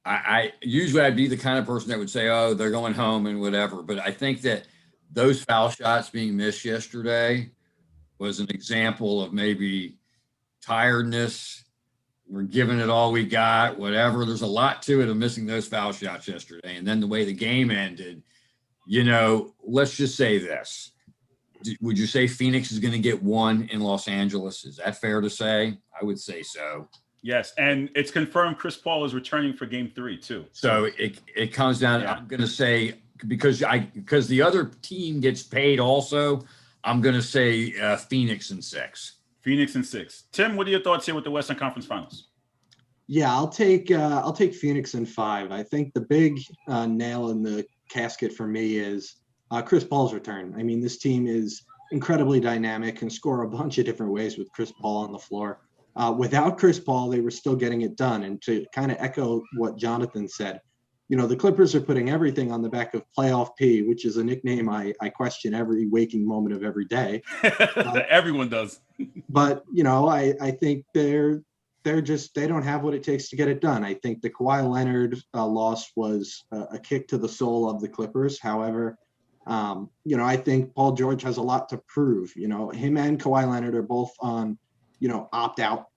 I usually I'd be the kind of person that would say, oh, they're going home and whatever. But I think that those foul shots being missed yesterday was an example of maybe tiredness. We're giving it all we got, whatever. There's a lot to it of missing those foul shots yesterday. And then the way the game ended, you know, let's just say this. Would you say Phoenix is going to get one in Los Angeles? Is that fair to say? I would say so. Yes, and it's confirmed Chris Paul is returning for Game 3 too. So it comes down. Yeah. I'm going to say because the other team gets paid also. I'm going to say Phoenix in 6. Phoenix in 6. Tim, what are your thoughts here with the Western Conference Finals? Yeah, I'll take Phoenix in 5. I think the big nail in the casket for me is Chris Paul's return. I mean, this team is incredibly dynamic, can score a bunch of different ways with Chris Paul on the floor. Without Chris Paul, they were still getting it done. And to kind of echo what Jonathan said, you know, the Clippers are putting everything on the back of Playoff P, which is a nickname I question every waking moment of every day. Everyone does. But, you know, I think they don't have what it takes to get it done. I think the Kawhi Leonard loss was a kick to the soul of the Clippers. However, you know, I think Paul George has a lot to prove. You know, him and Kawhi Leonard are both on, you know, opt-out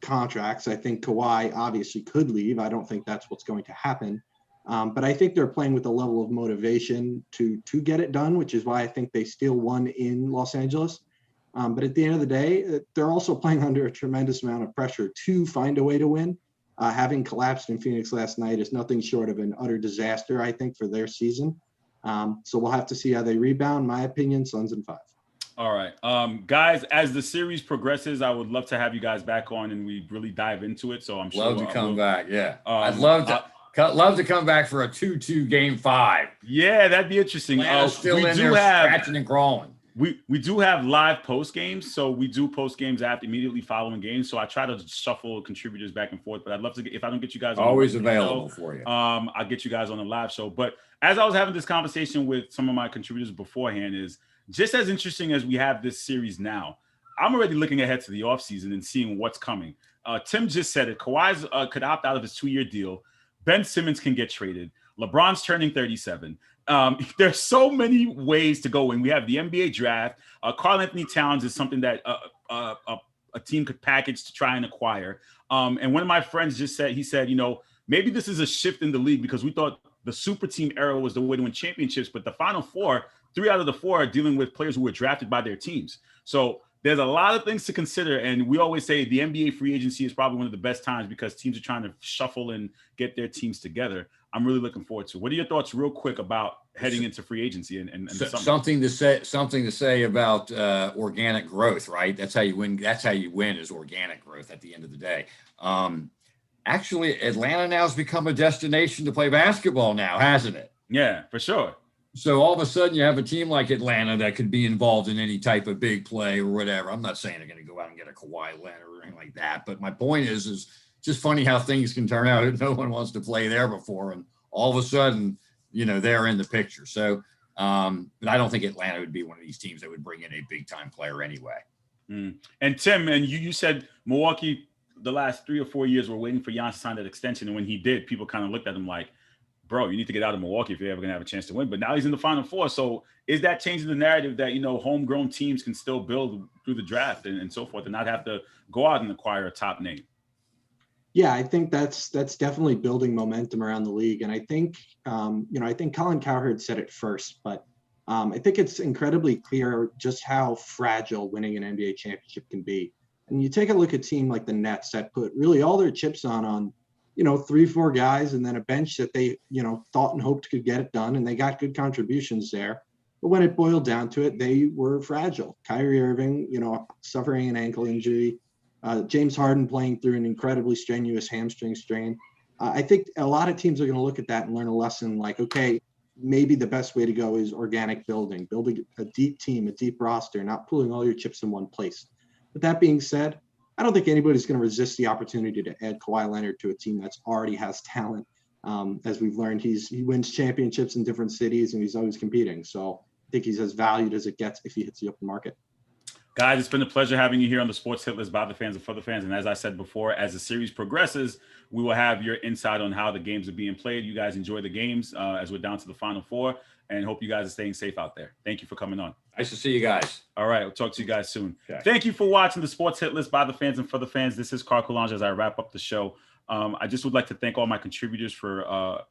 contracts. I think Kawhi obviously could leave. I don't think that's what's going to happen. But I think they're playing with a level of motivation to get it done, which is why I think they still won in Los Angeles. But at the end of the day, they're also playing under a tremendous amount of pressure to find a way to win. Having collapsed in Phoenix last night is nothing short of an utter disaster, I think, for their season. So we'll have to see how they rebound. My opinion, Suns in 5. All right. Guys, as the series progresses, I would love to have you guys back on and we really dive into it. So I'm sure love to come back. Yeah. I'd love to come back for a 2-2 Game 5. Yeah, that'd be interesting. Still in there scratching and crawling. We do have live post games, so we do post games after immediately following games. So I try to shuffle contributors back and forth, but I'd love to if I don't get you guys on always available for you. I'll get you guys on the live show. But as I was having this conversation with some of my contributors beforehand, is just as interesting as we have this series now. I'm already looking ahead to the offseason and seeing what's coming. Tim just said it. Kawhi's could opt out of his 2-year deal. Ben Simmons can get traded. LeBron's turning 37. There's so many ways to go in. We have the NBA draft. Karl Anthony Towns is something that a team could package to try and acquire. And one of my friends just said, he said, you know, maybe this is a shift in the league because we thought the super team era was the way to win championships, but the Final Four, 3 out of the 4 are dealing with players who were drafted by their teams. So there's a lot of things to consider. And we always say the NBA free agency is probably one of the best times because teams are trying to shuffle and get their teams together. I'm really looking forward to it. What are your thoughts real quick about heading into free agency and something to say about organic growth, right? That's how you win. That's how you win is organic growth at the end of the day. Actually, Atlanta now has become a destination to play basketball now, hasn't it? Yeah, for sure. So all of a sudden you have a team like Atlanta that could be involved in any type of big play or whatever. I'm not saying they're going to go out and get a Kawhi Leonard or anything like that. But my point is just funny how things can turn out if no one wants to play there before. And all of a sudden, you know, they're in the picture. So, but I don't think Atlanta would be one of these teams that would bring in a big time player anyway. And Tim, and you said Milwaukee, the last 3 or 4 years, were waiting for Giannis to sign that extension. And when he did, people kind of looked at him like, bro, you need to get out of Milwaukee if you're ever going to have a chance to win. But now he's in the Final Four. So is that changing the narrative that, you know, homegrown teams can still build through the draft and so forth and not have to go out and acquire a top name? Yeah, I think that's definitely building momentum around the league. And I think, I think Colin Cowherd said it first, but I think it's incredibly clear just how fragile winning an NBA championship can be. And you take a look at a team like the Nets that put really all their chips on, 3-4 guys and then a bench that they, thought and hoped could get it done. And they got good contributions there. But when it boiled down to it, they were fragile. Kyrie Irving, suffering an ankle injury. James Harden playing through an incredibly strenuous hamstring strain. I think a lot of teams are going to look at that and learn a lesson like, okay, maybe the best way to go is organic building a deep team, a deep roster, not pulling all your chips in one place. But that being said, I don't think anybody's going to resist the opportunity to add Kawhi Leonard to a team that's already has talent. As we've learned, he wins championships in different cities and he's always competing. So I think he's as valued as it gets if he hits the open market. Guys, it's been a pleasure having you here on the Sports Hit List by the fans and for the fans. And as I said before, as the series progresses, we will have your insight on how the games are being played. You guys enjoy the games as we're down to the Final Four, and hope you guys are staying safe out there. Thank you for coming on. Nice to see you guys. All right, we'll talk to you guys soon. Okay. Thank you for watching the Sports Hit List by the fans and for the fans. This is Carl Coulange as I wrap up the show. I just would like to thank all my contributors for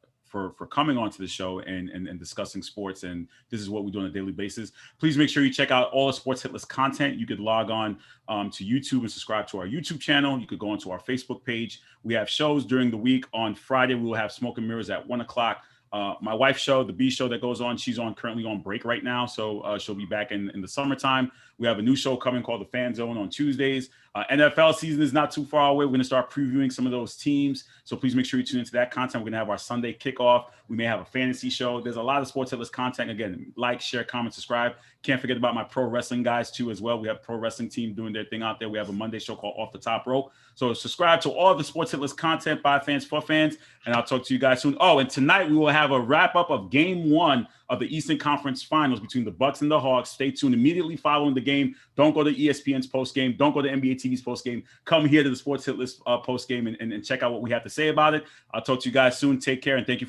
coming onto the show and discussing sports. And this is what we do on a daily basis. Please make sure you check out all the Sports Hit List content. You could log on to YouTube and subscribe to our YouTube channel. You could go onto our Facebook page. We have shows during the week. On Friday, we will have Smoke and Mirrors at 1 o'clock. My wife's show, the B show that goes on, she's currently on break right now. So she'll be back in the summertime. We have a new show coming called The Fan Zone on Tuesdays. NFL season is not too far away. We're going to start previewing some of those teams. So please make sure you tune into that content. We're going to have our Sunday kickoff. We may have a fantasy show. There's a lot of Sports Hit List content. Again, like, share, comment, subscribe. Can't forget about my pro wrestling guys too as well. We have pro wrestling team doing their thing out there. We have a Monday show called Off the Top Rope. So subscribe to all the Sports Hit List content by fans for fans. And I'll talk to you guys soon. Oh, and tonight we will have a wrap up of Game 1 of the Eastern Conference Finals between the Bucks and the Hawks. Stay tuned immediately following the game. Don't go to ESPN's post game. Don't go to NBA TV's post game. Come here to the Sports Hit List post game and check out what we have to say about it. I'll talk to you guys soon. Take care and thank you.